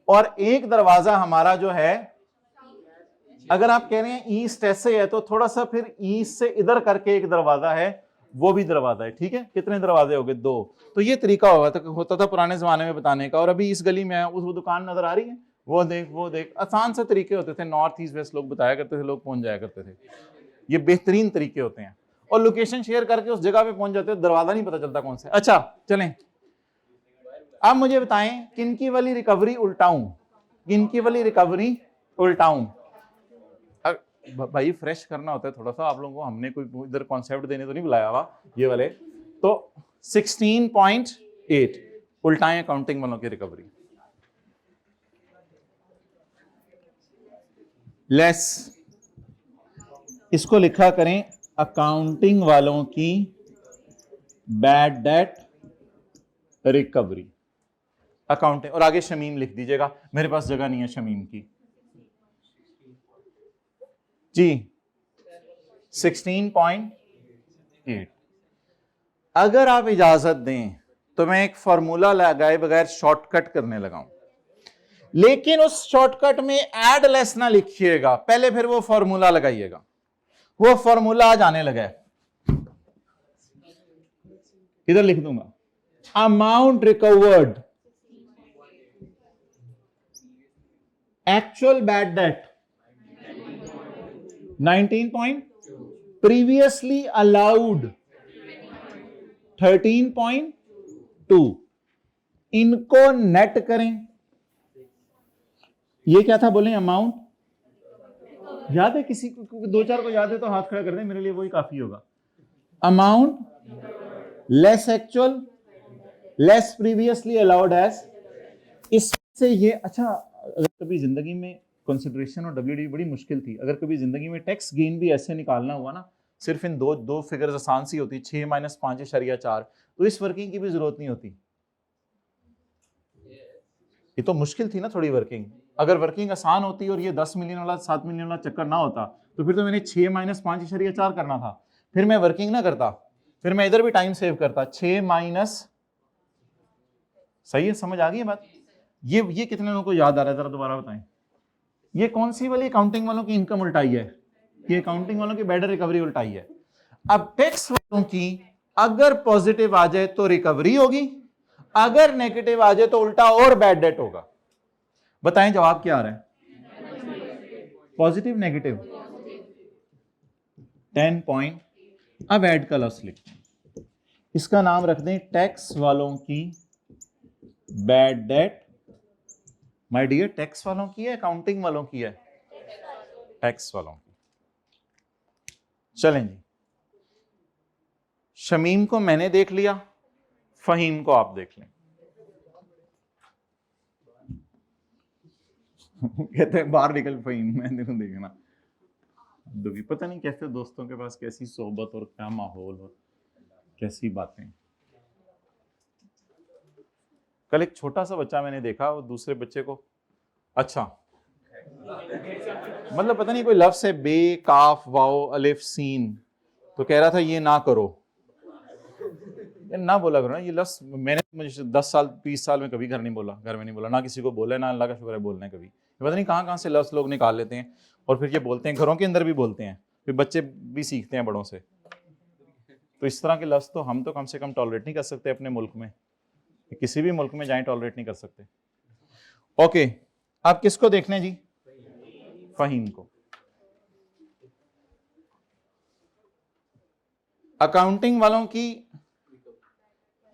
और एक दरवाजा हमारा जो है, अगर आप कह रहे हैं ईस्ट ऐसे है, तो थोड़ा सा फिर ईस्ट से इधर करके एक दरवाजा है, वो भी दरवाजा है। ठीक है, कितने दरवाजे हो गए? दो। तो ये तरीका होता था पुराने जमाने में बताने का। और अभी इस गली में आया, उस वो दुकान नजर आ रही है, वो देख वो देख, आसान से तरीके होते थे, नॉर्थ ईस्ट वेस्ट लोग बताया करते थे, लोग पहुंच जाया करते थे। ये बेहतरीन तरीके होते हैं, और लोकेशन शेयर करके उस जगह पे पहुंच जाते हैं, दरवाजा नहीं पता चलता कौन सा। अच्छा चलें, अब मुझे बताएं किनकी वाली रिकवरी उल्टाऊं, किनकी वाली रिकवरी उल्टाऊं? भाई फ्रेश करना होता है थोड़ा सा आप लोगों को, हमने कोई इधर कॉन्सेप्ट देने तो नहीं बुलाया हुआ ये वाले। तो 16.8 उल्टाएं अकाउंटिंग वालों की रिकवरी। लेस, इसको लिखा करें अकाउंटिंग वालों की बैड डेट रिकवरी। अकाउंटिंग, और आगे शमीम लिख दीजिएगा, मेरे पास जगह नहीं है शमीम की जी। 16.8। अगर आप इजाजत दें तो मैं एक फॉर्मूला लगाए बगैर शॉर्टकट करने लगाऊं, लेकिन उस शॉर्टकट में ऐड लेस ना लिखिएगा, पहले फिर वो फॉर्मूला लगाइएगा। वो फॉर्मूला आज आने लगा है, इधर लिख दूंगा, amount recovered actual bad debt 19 point, previously allowed 13.2। इनको नेट करें। ये क्या था बोले? अमाउंट याद है किसी को? दो चार को याद है तो हाथ खड़ा कर दें, मेरे लिए वही काफी होगा। Amount less actual less previously allowed as. इससे ये अच्छा, अगर कभी जिंदगी में कंसिडरेशन और डब्ल्यूडी बड़ी मुश्किल थी, अगर कभी जिंदगी में टैक्स गेन भी ऐसे निकालना हुआ ना, सिर्फ इन दो फिगर्स आसान सी होती, 6 - 5.4, तो इस वर्किंग की भी जरूरत नहीं होती। ये तो मुश्किल थी ना थोड़ी वर्किंग। अगर वर्किंग आसान होती और ये 10 मिलियन वाला 7 मिलियन वाला चक्कर ना होता, तो फिर तो मैंने 6 - 5.4 करना था, फिर मैं वर्किंग ना करता, फिर मैं इधर भी टाइम सेव करता। 6 माइनस, सही है, समझ आ गई बात? ये कितने लोगों को याद आ रहा है, जरा दोबारा बताएं। ये कौन सी वाली अकाउंटिंग वालों की इनकम उल्टाई है? ये अकाउंटिंग वालों की बेटर रिकवरी उल्टाई है। अब टैक्स वालों की अगर पॉजिटिव आ जाए तो रिकवरी होगी, अगर नेगेटिव आ जाए तो उल्टा और बैड डेट होगा। बताएं जवाब क्या आ रहा है? Positive negative 10 point. अब ऐड का लफ्ज लिखते हैं, इसका नाम रख दें टैक्स वालों की bad debt. My dear, tax वालों की है अकाउंटिंग वालों की है? टैक्स वालों की। चलें जी, शमीम को मैंने देख लिया, फहीम को आप देख लें। कहते हैं बाहर निकल फहीम, मैं देखना दुखी, पता नहीं कैसे दोस्तों के पास कैसी सोहबत और क्या माहौल और कैसी बातें। कल एक छोटा सा बच्चा मैंने देखा, वो दूसरे बच्चे को, अच्छा मतलब पता नहीं कोई लफ्ज है, बे, काफ, वाओ, अलिफ, सीन, तो कह रहा था ये ना करो, ये ना बोला करो ना ये लफ्ज। मैंने मुझे 10 साल 20 साल में कभी घर नहीं बोला, घर में नहीं बोला, ना किसी को बोला, ना अल्लाह का शुक्र है बोलना है कभी। पता नहीं कहाँ कहाँ से लफ्ज लोग निकाल लेते हैं और फिर ये बोलते हैं, घरों के अंदर भी बोलते हैं, फिर बच्चे भी सीखते हैं बड़ों से। तो इस तरह के लफ्ज तो हम तो कम से कम टॉलरेट नहीं कर सकते अपने मुल्क में, किसी भी मुल्क में जाएं टॉलरेट नहीं कर सकते। ओके, आप किसको देखने जी? फहीम को। अकाउंटिंग वालों की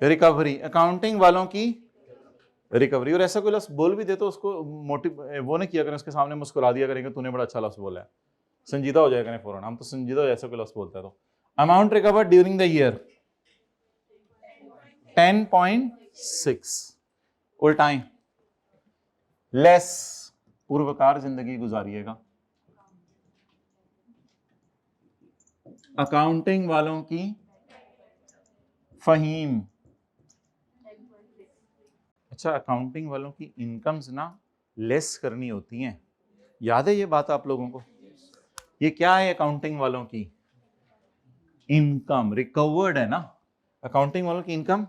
रिकवरी, अकाउंटिंग वालों की रिकवरी। और ऐसा कोई लफ्ज बोल भी दे तो उसको मोटिव वो नहीं किया करें, उसके सामने मुस्कुरा दिया करेंगे तूने बड़ा अच्छा लफ्ज बोला है, संजीदा हो जाएगा फौरन। हम तो संजीदा हो, ऐसा कोई लफ्ज बोलता है तो। Amount recovered during the year 10.6, उल्टाएं, लेस पूर्वकार जिंदगी गुजारिएगा। अकाउंटिंग वालों की फहीम, अच्छा अकाउंटिंग वालों की इनकम्स ना लेस करनी होती हैं, याद है ये बात आप लोगों को? ये क्या है अकाउंटिंग वालों की इनकम? रिकवर्ड है ना अकाउंटिंग वालों की इनकम।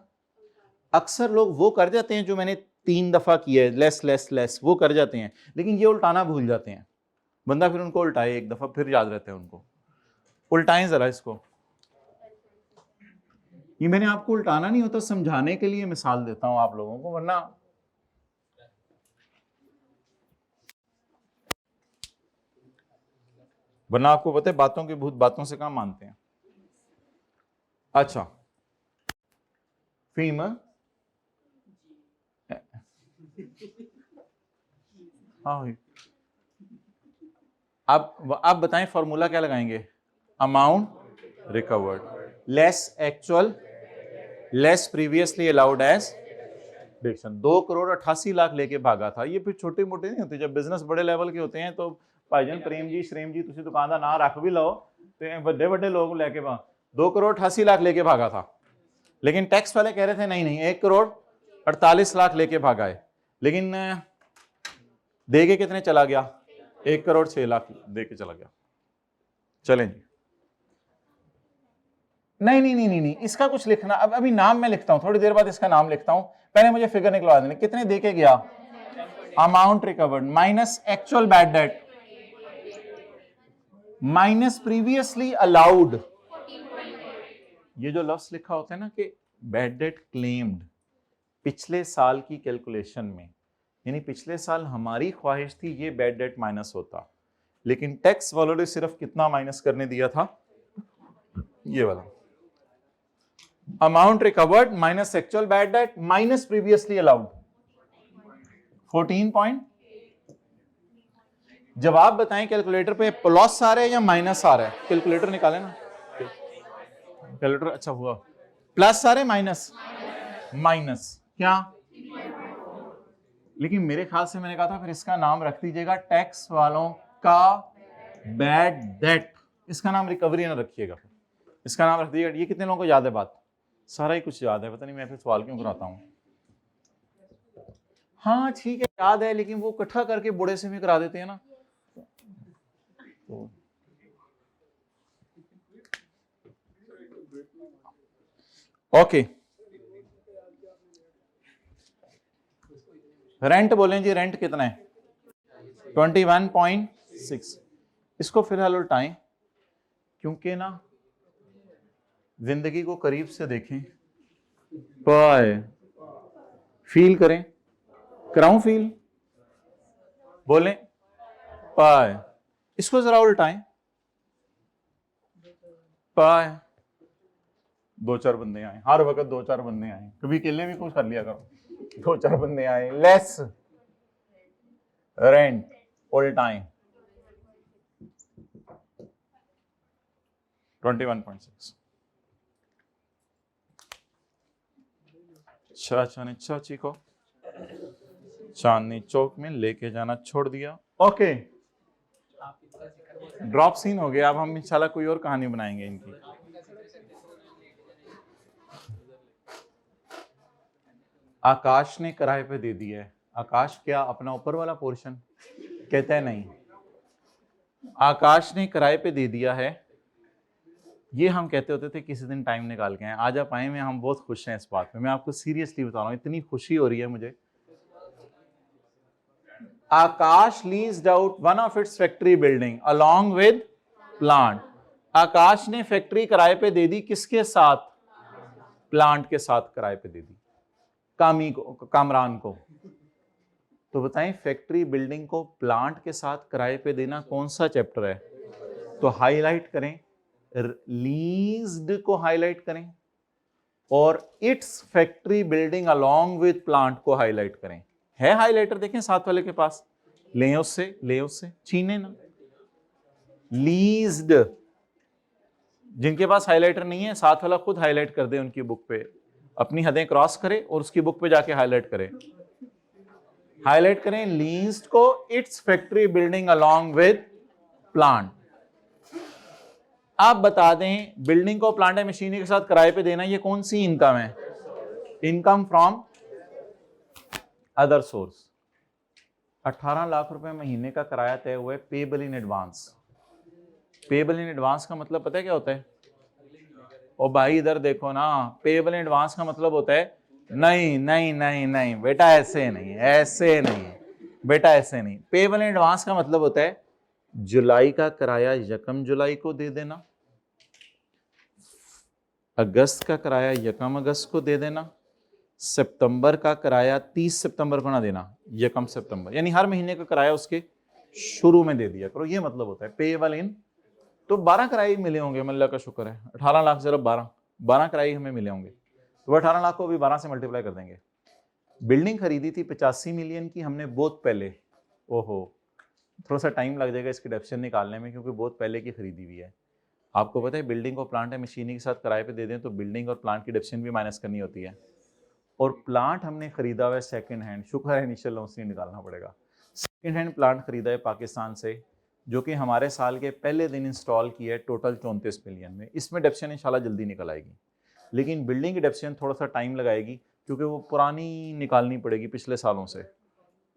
अक्सर लोग वो कर जाते हैं जो मैंने 3 दफा किया है, लेस लेस लेस, वो कर जाते हैं, लेकिन ये उल्टाना भूल जाते हैं। बंदा फिर उनको उल्टाए एक दफा, फिर याद रहते हैं उनको। उल्टाएं जरा इसको। ये मैंने आपको उल्टाना नहीं होता, समझाने के लिए मिसाल देता हूं आप लोगों को, वरना आपको पता है बातों के भूत बातों से काम मानते हैं। अच्छा फीम, हाँ अब बताएं फॉर्मूला क्या लगाएंगे? Amount recovered less actual less previously allowed as deduction. 2,88,00,000 लेके भागा था। ये फिर छोटे मोटे नहीं होते, जब बिजनेस बड़े लेवल के होते हैं तो भाईजान प्रेम जी श्रेम जी तुम दुकान का ना रख भी लो तो बड़े बड़े लोग लेके 2,88,00,000 लेके भागा था, लेकिन टैक्स वाले कह रहे थे नहीं नहीं 1,48,00,000 लेके भागा है, लेकिन दे के कितने चला गया? 1,06,00,000 दे के चला गया। चलें जी, नहीं नहीं नहीं नहीं नहीं इसका कुछ लिखना, अब अभी नाम मैं लिखता हूं, थोड़ी देर बाद इसका नाम लिखता हूं, पहले मुझे फिगर निकलवा देने। कितने दे के गया? Amount recovered minus actual bad debt minus previously allowed. ये जो लफ्ज लिखा होता है ना कि बैड डेट क्लेम्ड, पिछले साल की कैलकुलेशन में, यानी पिछले साल हमारी ख्वाहिश थी ये बैड डेट माइनस होता, लेकिन टैक्स वालों ने सिर्फ कितना माइनस करने दिया था? ये वाला। Amount recovered minus actual bad debt minus previously allowed 14 जवाब बताएं कैलकुलेटर पे, प्लस आ रहा है या माइनस आ रहा है? कैलकुलेटर निकालें ना, कैलकुलेटर अच्छा हुआ। प्लस आ रहे माइनस? माइनस क्या? लेकिन मेरे ख्याल से मैंने कहा था फिर इसका नाम रख दीजिएगा टैक्स वालों का बैड डेट, इसका नाम रिकवरी ना रखिएगा, इसका नाम रख दीजिएगा। ये कितने लोगों को याद है बात? सारा ही कुछ याद है, पता नहीं मैं फिर सवाल क्यों कराता हूँ। हाँ ठीक है याद है, लेकिन वो इकट्ठा करके बूढ़े से भी करा देते हैं ना। तो ओके, रेंट बोलें जी, रेंट कितना है? 21.6। इसको फिलहाल उल्टाएं, क्योंकि ना जिंदगी को करीब से देखें, पाए फील करें, कराऊं फील? बोलें पाए, इसको जरा उल्टाएं, पाए 2-4 बंदे आए, हर वक्त 2-4 बंदे आए, कभी अकेले भी कुछ कर लिया करो, 2-4 बंदे आए, लेस रेंट उल्टाएं 21.6। चाचा ने चाची को चांदनी चौक में लेके जाना छोड़ दिया। ओके, ड्रॉप सीन हो गया। अब हम इंशाल्लाह कोई और कहानी बनाएंगे इनकी। आकाश ने किराए पे दे दिया है। आकाश क्या अपना ऊपर वाला पोर्शन? कहता है नहीं, आकाश ने किराए पे दे दिया है। ये हम कहते होते थे किसी दिन टाइम निकाल के आए, आज आप आए में हम बहुत खुश हैं इस बात में। मैं आपको सीरियसली बता रहा हूं, इतनी खुशी हो रही है मुझे। Akash leased out one of its factory building along with plant. Akash ने फैक्ट्री किराए पे दे दी, किसके साथ? प्लांट के साथ किराए पे दे दी, कामी को, कामरान को। तो बताएं फैक्ट्री बिल्डिंग को प्लांट के साथ किराए पे देना कौन सा चैप्टर है? तो हाईलाइट करें, लीज्ड को हाईलाइट करें, और it's factory building along with plant को हाईलाइट करें। है हाईलाइटर, देखें साथ वाले के पास, ले उससे छीने ना। लीज्ड, जिनके पास हाईलाइटर नहीं है साथ वाला खुद हाईलाइट कर दे उनकी बुक पे, अपनी हदें क्रॉस करे और उसकी बुक पे जाके हाईलाइट करें लीज्ड को it's factory building along with plant. आप बता दें बिल्डिंग को प्लांट एंड मशीनरी के साथ किराए पे देना, ये कौन सी इनकम है? Income from other source. 18 lakh रुपए महीने का किराया तय हुआ है payable in advance. Payable in advance का मतलब पता है क्या होता है? ओ भाई इधर देखो ना, पेबल इन एडवांस का मतलब होता है नहीं नहीं नहीं नहीं बेटा ऐसे नहीं बेटा ऐसे नहीं। पेबल इन एडवांस का मतलब होता है जुलाई का किराया 1 जुलाई को दे देना, अगस्त का किराया 1 अगस्त को दे देना, सितंबर का किराया 30 सितंबर को ना देना, 1 सितंबर, यानी हर महीने का किराया उसके शुरू में दे दिया करो। ये मतलब होता है पेबल इन। तो 12 किराए मिले होंगे, अल्लाह का शुक्र है, 18 लाख जरा 12 किराए हमें मिले होंगे, तो 18 लाख को भी 12 से मल्टीप्लाई कर देंगे। बिल्डिंग खरीदी थी 85 मिलियन की हमने बहुत पहले, ओहो थोड़ा सा टाइम लग जाएगा इसकी डेप्शन निकालने में क्योंकि बहुत पहले की खरीदी हुई है। आपको पता है बिल्डिंग को प्लांट एंड मशीनरी के साथ किराए पे दे दें तो बिल्डिंग और प्लांट की डेप्शन भी माइनस करनी होती है। और प्लांट हमने खरीदा हुआ है सेकंड हैंड, शुक्र है इनिशियल लोन से निकालना पड़ेगा। सेकंड हैंड प्लांट खरीदा है पाकिस्तान से, जो कि हमारे साल के पहले दिन इंस्टॉल किया है, टोटल 34 मिलियन में। इसमें डेप्शन इंशाल्लाह जल्दी निकल आएगी, लेकिन बिल्डिंग की डेप्शन थोड़ा सा टाइम लगाएगी क्योंकि वो पुरानी निकालनी पड़ेगी पिछले सालों से।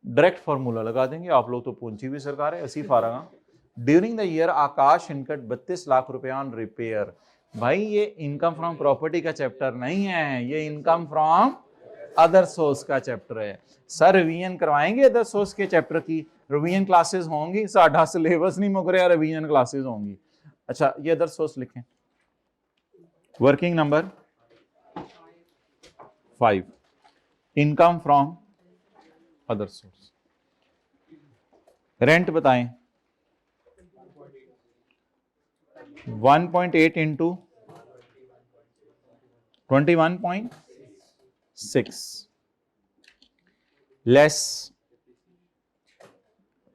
डायरेक्ट फार्मूला लगा देंगे आप लोग तो पूंजी भी सरकार है ऐसी फारगा। ड्यूरिंग द ईयर आकाश इनकट 32 लाख रुपए ऑन रिपेयर। भाई ये इनकम फ्रॉम प्रॉपर्टी का चैप्टर नहीं है, ये इनकम फ्रॉम अदर सोर्स का चैप्टर है। सर रिवीजन करवाएंगे अदर सोर्स के चैप्टर की, रिवीजन क्लासेस होंगी, साढ़ा सिलेबस नहीं मुक रहा, रिवीजन क्लासेस होंगी। अच्छा ये अदर सोर्स लिखें, working number 5, income from other source. Rent बताएं, 1.8 इंटू 21.6 लेस।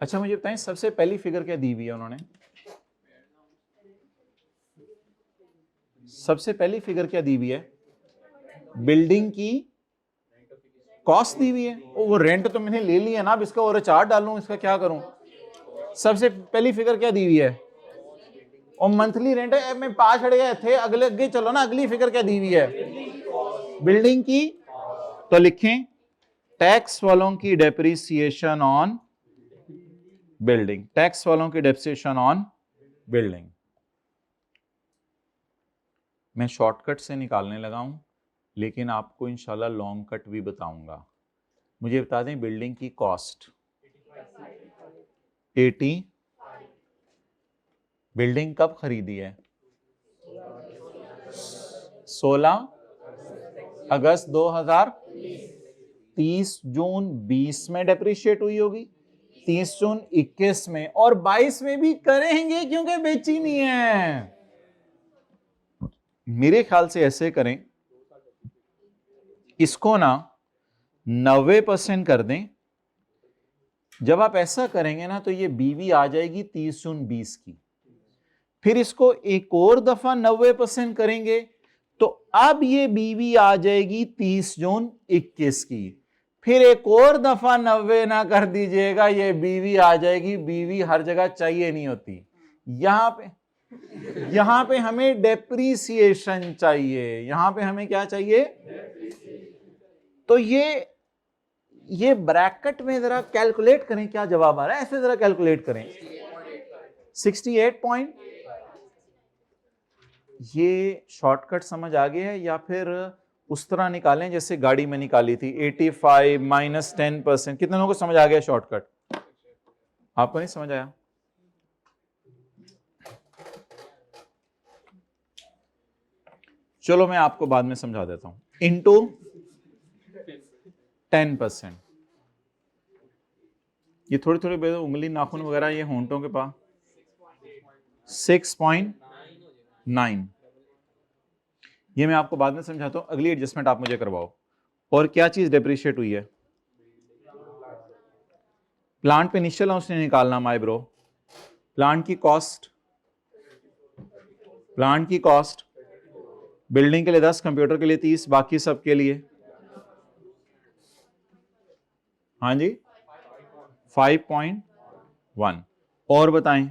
अच्छा मुझे बताएं सबसे पहली फिगर क्या दी हुई है उन्होंने? सबसे पहली फिगर क्या दी हुई है? बिल्डिंग की कॉस्ट दी हुई है। वो रेंट तो मैंने ले लिया ना, अब इसका और चार्ट डालूं, इसका क्या करूं? सबसे पहली फिगर क्या दी हुई है? और मंथली रेंट है, मैं 5 अड़ गए थे, अगले अगे चलो ना, अगली फिगर क्या दी हुई है? बिल्डिंग की। तो लिखें टैक्स वालों की डेप्रिसिएशन ऑन बिल्डिंग, टैक्स वालों की डेप्रिसिएशन ऑन बिल्डिंग। मैं शॉर्टकट से निकालने लगा हूं, लेकिन आपको इंशाल्लाह लॉन्ग कट भी बताऊंगा। मुझे बता दें बिल्डिंग की कॉस्ट 80। बिल्डिंग कब खरीदी है? 16 अगस्त 2000, 30 जून 20 में डेप्रिशिएट हुई होगी, 30 जून 21 में, और 22 में भी करेंगे क्योंकि बेची नहीं है। मेरे ख्याल से ऐसे करें, इसको ना 90% कर दें। जब आप ऐसा करेंगे ना तो ये बीवी आ जाएगी 30 जून 20 की, फिर इसको एक और दफा 90% करेंगे तो अब ये बीवी आ जाएगी 30 जून 21 की, फिर एक और दफा 90 ना कर दीजिएगा, ये बीवी आ जाएगी। बीवी हर जगह चाहिए नहीं होती, यहां पे हमें डेप्रीसिएशन चाहिए, यहां पे हमें क्या चाहिए? तो ये ब्रैकेट में जरा कैलकुलेट करें क्या जवाब आ रहा है, ऐसे जरा कैलकुलेट करें। 68 पॉइंट। ये शॉर्टकट समझ आ गया है या फिर उस तरह निकालें जैसे गाड़ी में निकाली थी? 85 माइनस 10%। कितने लोगों को समझ आ गया शॉर्टकट? आपको नहीं समझ आया? चलो मैं आपको बाद में समझा देता हूं। इनटू 10%, ये थोड़ी थोड़ी उंगली नाखून वगैरह ये होंठों के पास 6.9। ये मैं आपको बाद में समझाता हूं, अगली एडजस्टमेंट आप मुझे करवाओ। और क्या चीज डेप्रिशिएट हुई है? प्लांट पे इनिशियल अलाउंस नहीं निकालना माय ब्रो। प्लांट की कॉस्ट, प्लांट की कॉस्ट बिल्डिंग के लिए 10, कंप्यूटर के लिए 30, बाकी सब के लिए हाँ जी 5.1। और बताएं,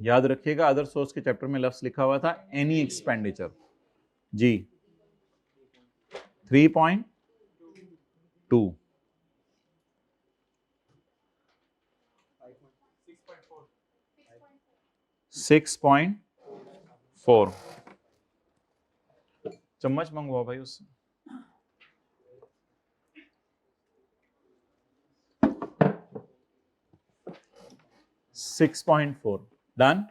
याद रखिएगा अदर सोर्स के चैप्टर में लफ्ज लिखा हुआ था एनी एक्सपेंडिचर जी 3.2। 6.4। चम्मच मंगवाओ भाई उससे। 6.4 डन।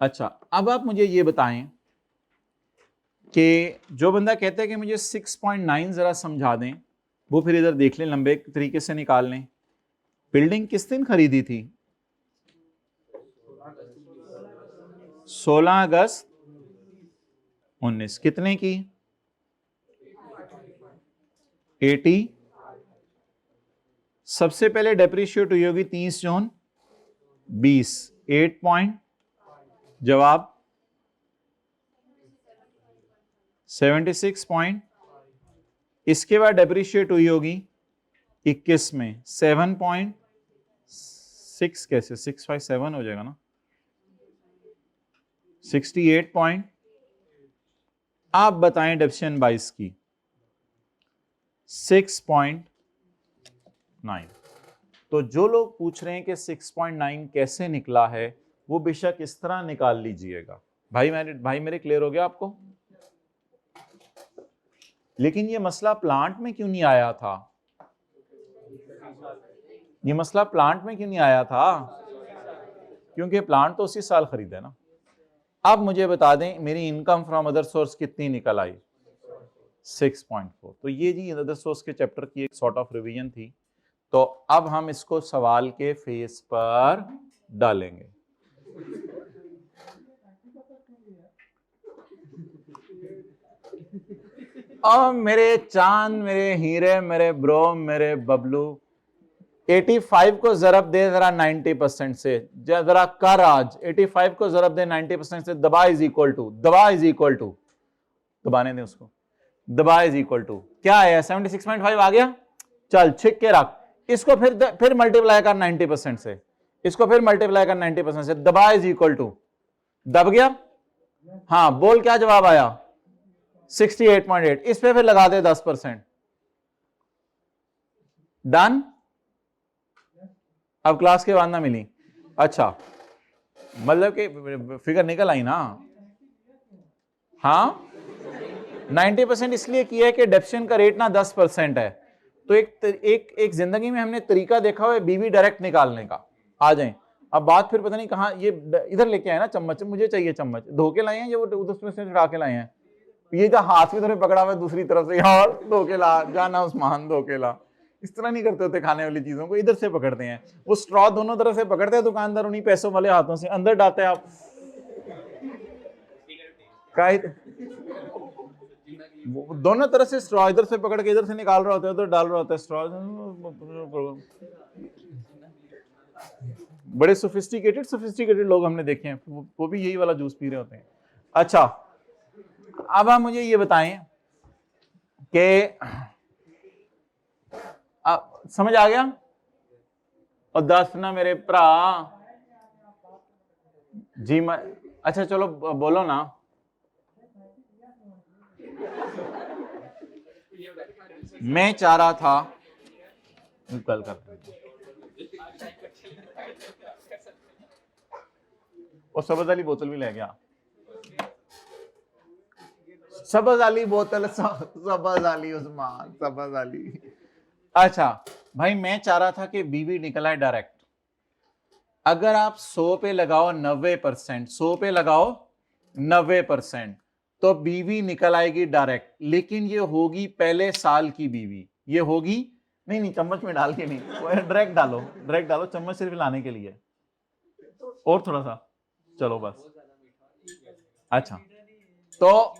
अच्छा अब आप मुझे ये बताएं कि जो बंदा कहता है कि मुझे 6.9 जरा समझा दें, वो फिर इधर देख लें, लंबे तरीके से निकाल लें। बिल्डिंग किस दिन खरीदी थी? 16 अगस्त 19। कितने की? 80। सबसे पहले डेप्रिशिएट हुई होगी 30 जून 20। 8 पॉइंट, जवाब 76 पॉइंट। इसके बाद डेप्रिशिएट हुई होगी 21 में 7.6, कैसे 657 हो जाएगा ना, 68 पॉइंट। आप बताएं डेप्रिशिएशन 22 की 6.9। तो जो लोग पूछ रहे हैं कि 6.9 कैसे निकला है, वो बेशक इस तरह निकाल लीजिएगा। भाई मेरे क्लियर हो गया आपको? लेकिन ये मसला प्लांट में क्यों नहीं आया था? ये मसला प्लांट में क्यों नहीं आया था? क्योंकि प्लांट तो उसी साल खरीदा है ना। अब मुझे बता दें मेरी इनकम फ्रॉम अदर सोर्स कितनी निकल आई? 6.4। तो ये जी अदर सोर्स के चैप्टर की एक सॉर्ट ऑफ रिवीजन थी। तो अब हम इसको सवाल के फेस पर डालेंगे। और मेरे चांद, मेरे हीरे, मेरे ब्रो, मेरे बबलू, 85 को जरब दे जरा 90% से, जरा कर आज 85 को जरब दे 90% से। दबा इज इक्वल टू, दबा इज इक्वल टू, दबाने दें उसको, दबा इज इक्वल टू क्या आया? 76.5 आ गया। चल छिक के रख इसको, फिर मल्टीप्लाई कर 90% से, इसको फिर मल्टीप्लाई कर 90% से। दबा इज इक्वल टू, दब गया। हाँ बोल क्या जवाब आया? 68.8। इस पे फिर लगा दे 10%। डन। अब क्लास के बाद ना मिली। अच्छा मतलब कि फिगर निकल आई ना? हाँ 90% इसलिए किया है कि डेप्शन का रेट ना 10% है। तो एक जिंदगी में हमने तरीका देखा हुआ है बीवी डायरेक्ट निकालने का। आ जाएं। अब बात फिर पता नहीं कहाँ, ये इधर लेके आए ना चम्मच, मुझे चाहिए चम्मच। धोके लाए हैं ये, वो उसमें से उठा के लाए हैं। ये जो हाथ की तरफ पकड़ा हुआ है दूसरी तरफ से, यार धोके ला, जाना उस्मान धोके ला। इस तरह नहीं करते होते खाने वाली चीजों को, इधर से पकड़ते हैं। वो स्ट्रॉ दोनों तरफ से पकड़ते हैं दुकानदार, उन्हीं पैसों वाले हाथों से अंदर डालते हैं। आप दोनों तरफ से स्ट्रॉ, इधर से पकड़ के इधर से निकाल रहा होता है, उधर डाल रहा होता है स्ट्रॉ। बड़े सोफिस्टिकेटेड लोग हमने देखे हैं, वो भी यही वाला जूस पी रहे होते हैं। अच्छा अब आप मुझे ये बताएं कि समझ आ गया? और 10 ना मेरे भरा जी। अच्छा चलो बोलो ना। मैं चाह रहा था कल कर, और सबज वाली बोतल भी ले गया। सबज वाली बोतल, सबज वाली उस्मान, सबज वाली। अच्छा भाई मैं चाह रहा था कि बीवी निकला है डायरेक्ट। अगर आप 100 पे लगाओ 90%, 100 पे लगाओ 90%, तो बीवी निकल आएगी डायरेक्ट। लेकिन ये होगी पहले साल की बीवी, ये होगी नहीं चम्मच में डाल के नहीं, डायरेक्ट डालो, डायरेक्ट डालो, चम्मच सिर्फ लाने के लिए। और थोड़ा सा, चलो बस अच्छा, तो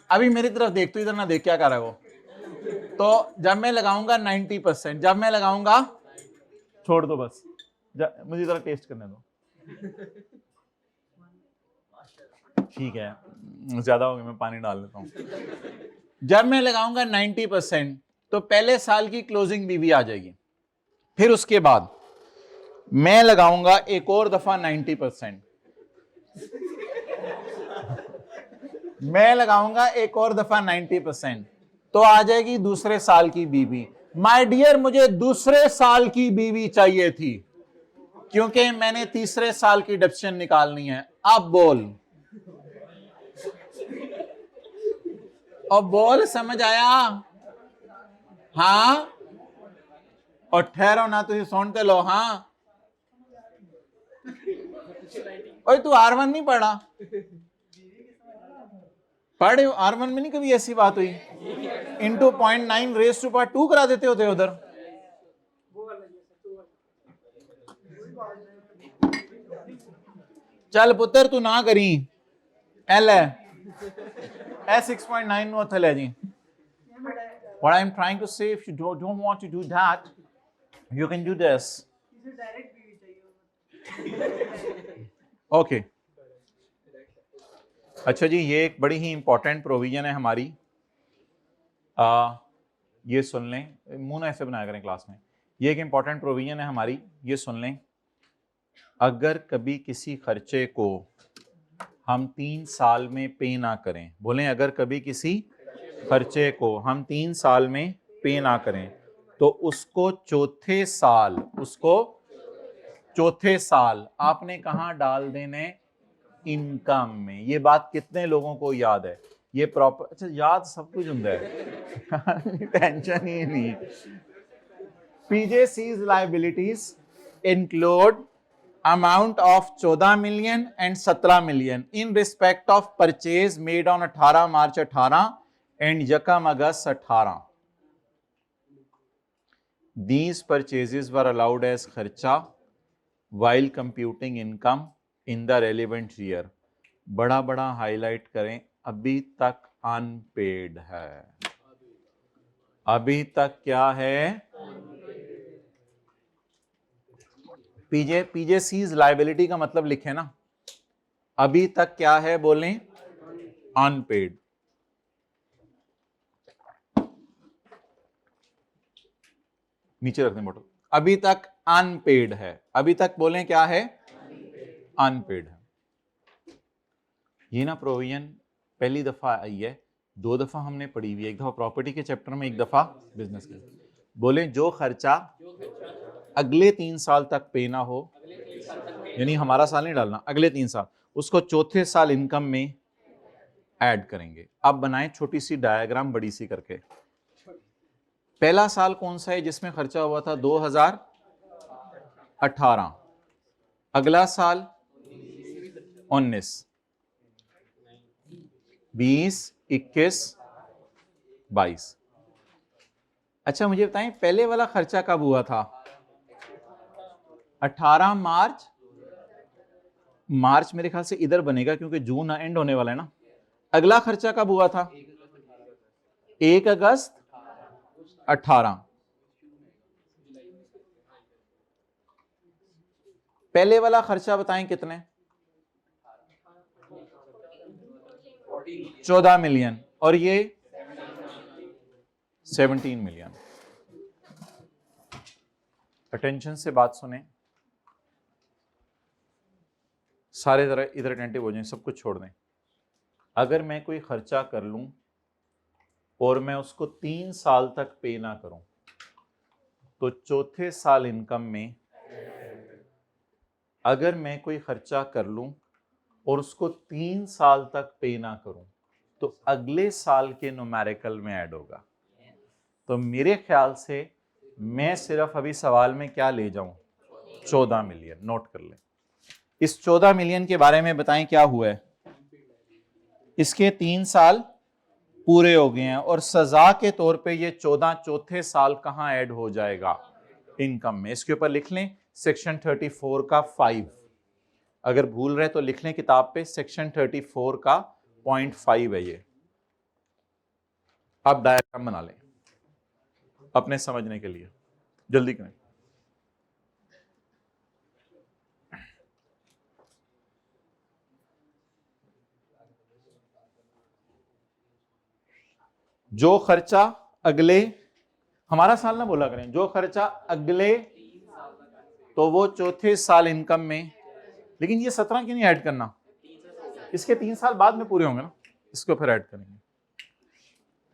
अभी मेरी तरफ देख, तो इधर ना देख, क्या कर रहा है वो। तो जब मैं लगाऊंगा 90%, जब मैं लगाऊंगा, छोड़ दो बस, मुझे जरा टेस्ट करने दो। ठीक है, ज्यादा हो गया, मैं पानी डाल लेता हूं। जब मैं लगाऊंगा 90%, तो पहले साल की क्लोजिंग बीवी आ जाएगी। फिर उसके बाद मैं लगाऊंगा एक और दफा 90%, मैं लगाऊंगा एक और दफा 90%, तो आ जाएगी दूसरे साल की बीवी। माय डियर, मुझे दूसरे साल की बीवी चाहिए थी, क्योंकि मैंने तीसरे साल की डिडक्शन निकालनी है। अब बोल, अब बोल, समझ आया? हाँ, और ठहरो ना, तुझे सुनते लो। हाँ, ओए तू R1 नहीं पढ़ा? पढ़े R1 में नहीं कभी ऐसी बात हुई? इंटू 0.9 रेस टू पावर 2 करा देते होते उधर। चल पुत्र, तू ना करी, एल है S6.9 नो थले जी। What I'm trying to say, if you don't want to do that, you can do this. Okay. अच्छा जी, ये एक बड़ी ही इंपॉर्टेंट प्रोविजन है हमारी। ये सुन लें, मुंह ना ऐसे बनाया करें क्लास में। ये एक इंपॉर्टेंट प्रोविजन है हमारी, ये सुन लें। अगर कभी किसी खर्चे को हम 3 साल में पे ना करें, बोलें अगर कभी किसी खर्चे को हम 3 साल में पे ना करें, तो उसको चौथे साल आपने कहाँ डाल देने? इनकम में। ये बात कितने लोगों को याद है? ये प्रॉपर, अच्छा याद सब कुछ होता है टेंशन ही नहीं। PJC's liabilities include amount of 14 million and 17 million in respect of purchase made on 18 March 18 and Yakam August 18. These purchases were allowed as kharcha while computing income in the relevant year. बड़ा बड़ा हाईलाइट करें, अभी तक अनपेड है। अभी तक क्या है? PJC's लायबिलिटी का मतलब लिखे ना, अभी तक क्या है? बोलें अनपेड। नीचे रखने बोतल। अभी तक अनपेड है, अभी तक बोलें क्या है? अनपेड है। ये ना प्रोविजन पहली दफा आई है, 2 दफा हमने पढ़ी हुई है, एक दफा प्रॉपर्टी के चैप्टर में, एक दफा बिजनेस के। बोले जो खर्चा अगले 3 साल तक पे ना हो, यानी हमारा साल नहीं डालना, अगले 3 साल, उसको चौथे साल इनकम में ऐड करेंगे। अब बनाएं छोटी सी डायग्राम बड़ी सी करके। पहला साल कौन सा है जिसमें खर्चा हुआ था? 2018। अगला साल 19, 20, 21, 22। अच्छा मुझे बताएं, पहले वाला खर्चा कब हुआ था? 18 मार्च मेरे ख्याल से इधर बनेगा, क्योंकि जून एंड होने वाला है ना। अगला खर्चा कब हुआ था? 1 अगस्त 18। पहले वाला खर्चा बताएं कितने? 14 मिलियन, और ये 17 मिलियन। अटेंशन से बात सुने सारे, जरा इधर अटेंटिव हो जाएं, सब कुछ छोड़ दें। अगर मैं कोई खर्चा कर लूं और मैं उसको 3 साल तक पे ना करूं, तो चौथे साल इनकम में, अगर मैं कोई खर्चा कर लूं और उसको 3 साल तक पे ना करूं, तो अगले साल के न्यूमेरिकल में ऐड होगा। तो मेरे ख्याल से मैं सिर्फ अभी सवाल में क्या ले जाऊं? 14 मिलियन। नोट कर लें। इस 14 मिलियन के बारे में बताएं क्या हुआ है। इसके 3 साल पूरे हो गए हैं, और सजा के तौर पे ये 14 चौथे साल कहां ऐड हो जाएगा? इनकम में। इसके ऊपर लिख लें सेक्शन 34 का 5। अगर भूल रहे तो लिख लें किताब पे, सेक्शन 34 का पॉइंट 5 है ये। आप डायग्राम बना लें अपने समझने के लिए, जल्दी करें। जो खर्चा अगले, हमारा साल ना बोला करें, जो खर्चा अगले, तो वो चौथे साल इनकम में। लेकिन ये 17 क्यों नहीं ऐड करना, इसके 3 साल बाद में पूरे होंगे ना, इसको फिर ऐड करेंगे।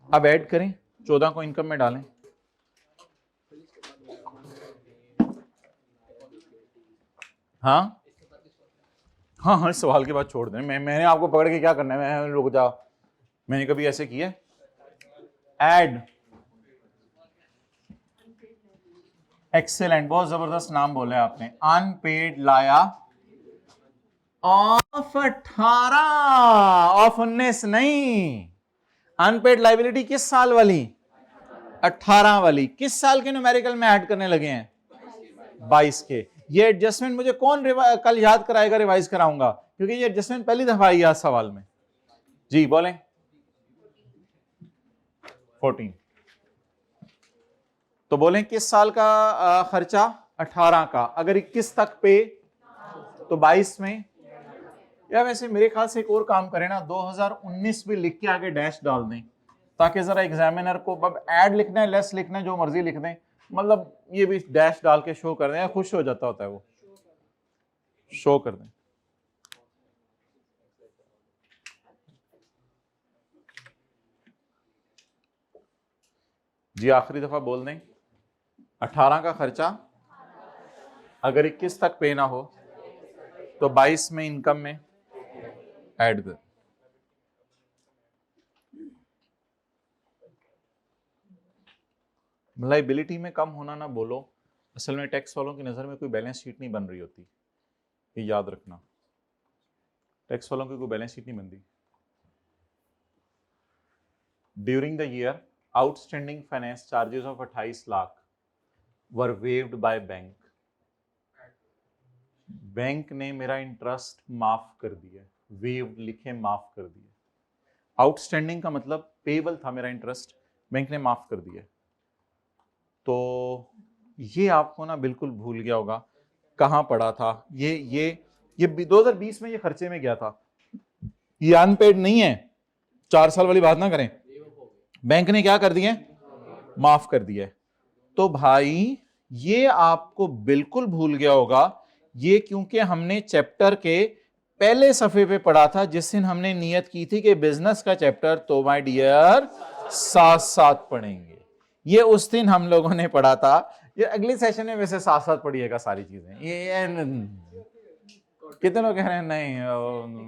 अब ऐड करें, 14 को इनकम में डालें। हाँ हाँ हाँ, इस सवाल के बाद छोड़ दें। मैंने आपको पकड़ के क्या करना है, मैं रुक जा, मैंने कभी ऐसे किया? ऐड, एक्सेलेंट, बहुत जबरदस्त नाम बोला आपने। अनपेड लाया ऑफ 18, ऑफ 19 नहीं। अनपेड लाइबिलिटी किस साल वाली? 18 वाली। किस साल के न्यूमेरिकल में ऐड करने लगे हैं? 22 के। ये एडजस्टमेंट मुझे कौन कल याद कराएगा, रिवाइज कराऊंगा, क्योंकि ये एडजस्टमेंट पहली दफा आई है सवाल में। जी बोलें। 14। तो बोलें किस साल का खर्चा? 18 का। अगर 21 तक पे तो 22 में। या वैसे मेरे ख्याल से एक और काम करें ना, 2019 भी लिख के आगे डैश डाल दें, ताकि जरा एग्जामिनर को अब ऐड लिखना है, लेस लिखना है, जो मर्जी लिख दें, मतलब ये भी डैश डाल के शो कर दें, खुश हो जाता होता है वो, शो कर दें। जी आखिरी दफा बोल दें, 18 का खर्चा अगर 21 तक पे ना हो तो 22 में इनकम में ऐड कर। लायबिलिटी में कम होना ना बोलो, असल में टैक्स वालों की नजर में कोई बैलेंस शीट नहीं बन रही होती, ये याद रखना। टैक्स वालों की कोई बैलेंस शीट नहीं बनती। During the year outstanding finance charges of 28 lakh were waived by bank. Bank ने मेरा इंटरेस्ट माफ कर दिया, वेव्ड लिखे माफ कर दिया। आउटस्टैंडिंग का मतलब पेबल था मेरा इंटरेस्ट, बैंक ने माफ कर दिया। तो ये आपको ना बिल्कुल भूल गया होगा, कहां पड़ा था ये 2020 में ये खर्चे में गया था, ये अनपेड नहीं है, 4 साल वाली बात ना करें। बैंक ने क्या कर दिया? माफ कर दिया। तो भाई ये आपको बिल्कुल भूल गया होगा, ये क्योंकि हमने चैप्टर के पहले सफे पे पढ़ा था, जिस दिन हमने नियत की थी कि बिजनेस का चैप्टर तो माय डियर साथ साथ पढ़ेंगे, ये उस दिन हम लोगों ने पढ़ा था। ये अगले सेशन में वैसे साथ साथ पढ़िएगा सारी चीजें। ये कितने लोग कह रहे हैं नहीं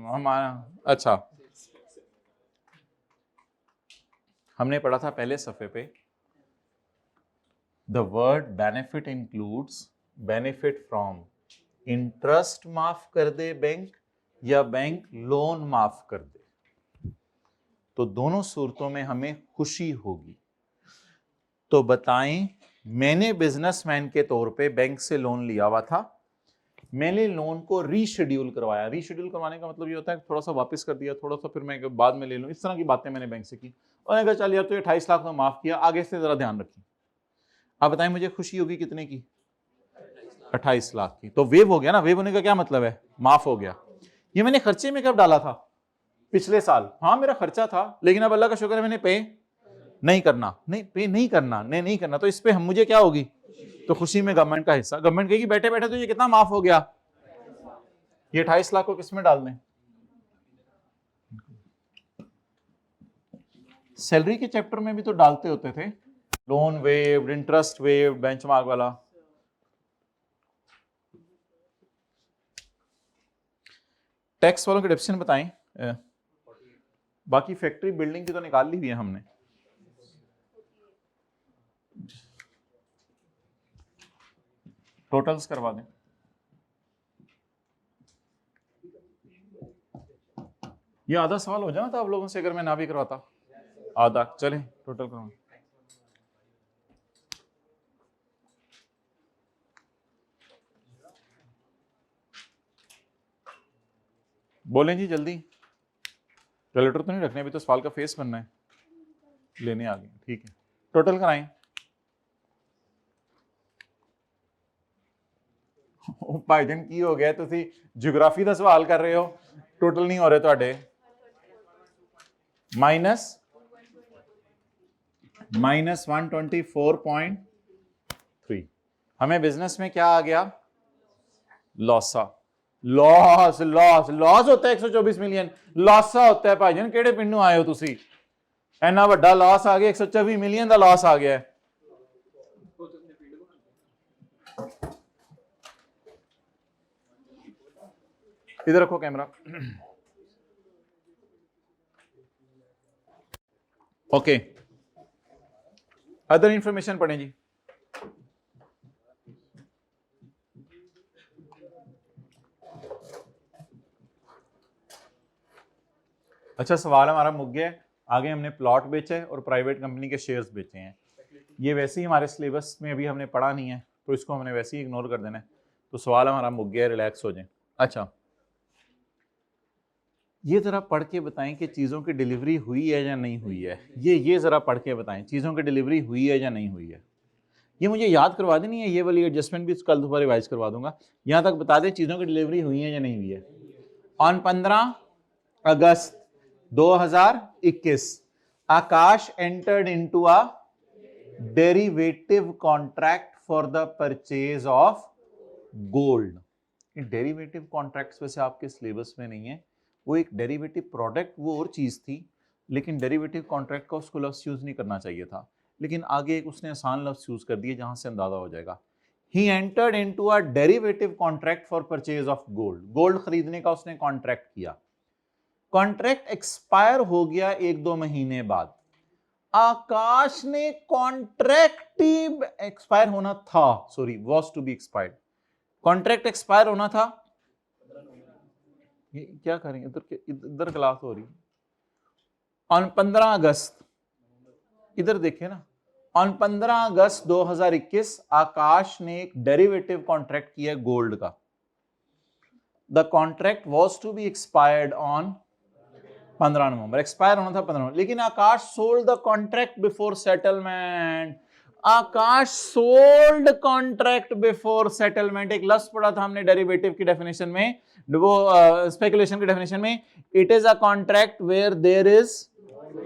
हमारा, अच्छा हमने पढ़ा था पहले सफे पे, the word benefit includes benefit from interest माफ कर दे बैंक, या बैंक लोन माफ कर दे, तो दोनों सूरतों में हमें खुशी होगी। तो बताएं, मैंने बिजनेसमैन के तौर पे बैंक से लोन लिया हुआ था, मैंने लोन को रीशेड्यूल करवाया। रीशेड्यूल करवाने का मतलब ये होता है थोड़ा सा वापस कर दिया, थोड़ा सा फिर मैं बाद में ले लूं, इस तरह की बातें मैंने बैंक से की। और कहा चल यार तो 28 लाख तो माफ किया, आगे से जरा ध्यान रखिए। आप बताएं मुझे खुशी होगी कितने की? 28 लाख की। तो वेव हो गया ना, वेव होने का क्या मतलब है? माफ हो गया। ये मैंने खर्चे में कब डाला था? पिछले साल। हाँ मेरा खर्चा था, लेकिन अब अल्लाह का शुक्र है मैंने पे नहीं करना, नहीं पे नहीं करना, नहीं करना, तो इस पे हम मुझे क्या होगी? तो खुशी में गवर्नमेंट का हिस्सा। गवर्नमेंट कहेगी बैठे बैठे तो ये कितना माफ हो गया, ये 28 लाख को किसमें डाल दें? सैलरी के चैप्टर में भी तो डालते होते थे, loan waived, interest waived, benchmark वाला। टैक्स वालों की डेफिनेशन बताएं। बाकी फैक्ट्री बिल्डिंग की तो निकाल ली हुई है हमने। टोटल्स करवा दें। ये आधा सवाल हो जाना था आप लोगों से अगर मैं ना भी करवाता। आधा चले टोटल करवा। बोलें जी जल्दी, कैलकुलेटर तो नहीं रखने, अभी तो सवाल का फेस बनना है, लेने आ गए, ठीक है। टोटल कराएं। भाईजन की हो गया, तुसी ज्योग्राफी का सवाल कर रहे हो, टोटल नहीं हो रहे ਤੁਹਾਡੇ। माइनस 124.3। हमें बिजनेस में क्या आ गया? लॉसा। लॉस लॉस लॉस होता है 124 मिलियन, लॉसा होता है। भाईजन केड़े पिंडों आए हो तुसी? इन्ना वड्डा लॉस आ गया, 124 मिलियन का लॉस आ गया है। इधर रखो कैमरा। ओके, अदर इंफॉर्मेशन पढ़ें जी। अच्छा, सवाल हमारा मुक गया है। आगे हमने प्लॉट बेचा है और प्राइवेट कंपनी के शेयर्स बेचे हैं। ये वैसे ही हमारे सिलेबस में अभी हमने पढ़ा नहीं है, तो इसको हमने वैसे ही इग्नोर कर देना है। तो सवाल हमारा मुक गया है, रिलैक्स हो जाए। अच्छा, ये जरा पढ़ के बताएं कि चीज़ों की डिलीवरी हुई है या नहीं हुई है। ये जरा पढ़ के बताएं, चीज़ों की डिलीवरी हुई है या नहीं हुई है। ये मुझे याद करवा देनी है, ये वाली एडजस्टमेंट भी कल दोबारा रिवाइज करवा दूंगा। यहाँ तक बता दें चीज़ों की डिलीवरी हुई है या नहीं हुई है। On 15 August 2021 Akash entered into a derivative contract for the purchase of gold. Derivative contracts वैसे आपके सिलेबस में नहीं है, वो एक डेरिवेटिव प्रोडक्ट वो और चीज थी, लेकिन डेरिवेटिव कॉन्ट्रैक्ट का उसको लफ्ज यूज नहीं करना चाहिए था, लेकिन आगे एक उसने आसान लफ्ज यूज कर दिए जहां से अंदाजा हो जाएगा। He entered into a derivative contract for purchase of gold. Gold खरीदने का उसने कॉन्ट्रैक्ट किया। कॉन्ट्रैक्ट एक्सपायर हो गया 1-2 महीने बाद। आकाश ने कॉन्ट्रैक्ट एक्सपायर होना था, sorry was to be expired, contract expire होना था। ये क्या करेंगे, इधर क्लास हो रही है। ऑन 15 अगस्त, इधर देखिए ना, ऑन 15 अगस्त 2021 आकाश ने एक डेरिवेटिव कॉन्ट्रैक्ट किया गोल्ड का। The contract was to be expired on 15 November, expire होना था 15 नवंबर, लेकिन Akash sold the contract before settlement. Akash sold contract before settlement. एक लफ्ज पढ़ा था हमने डेरिवेटिव की डेफिनेशन में, वो स्पेकुलेशन की डेफिनेशन में, it is a contract where there is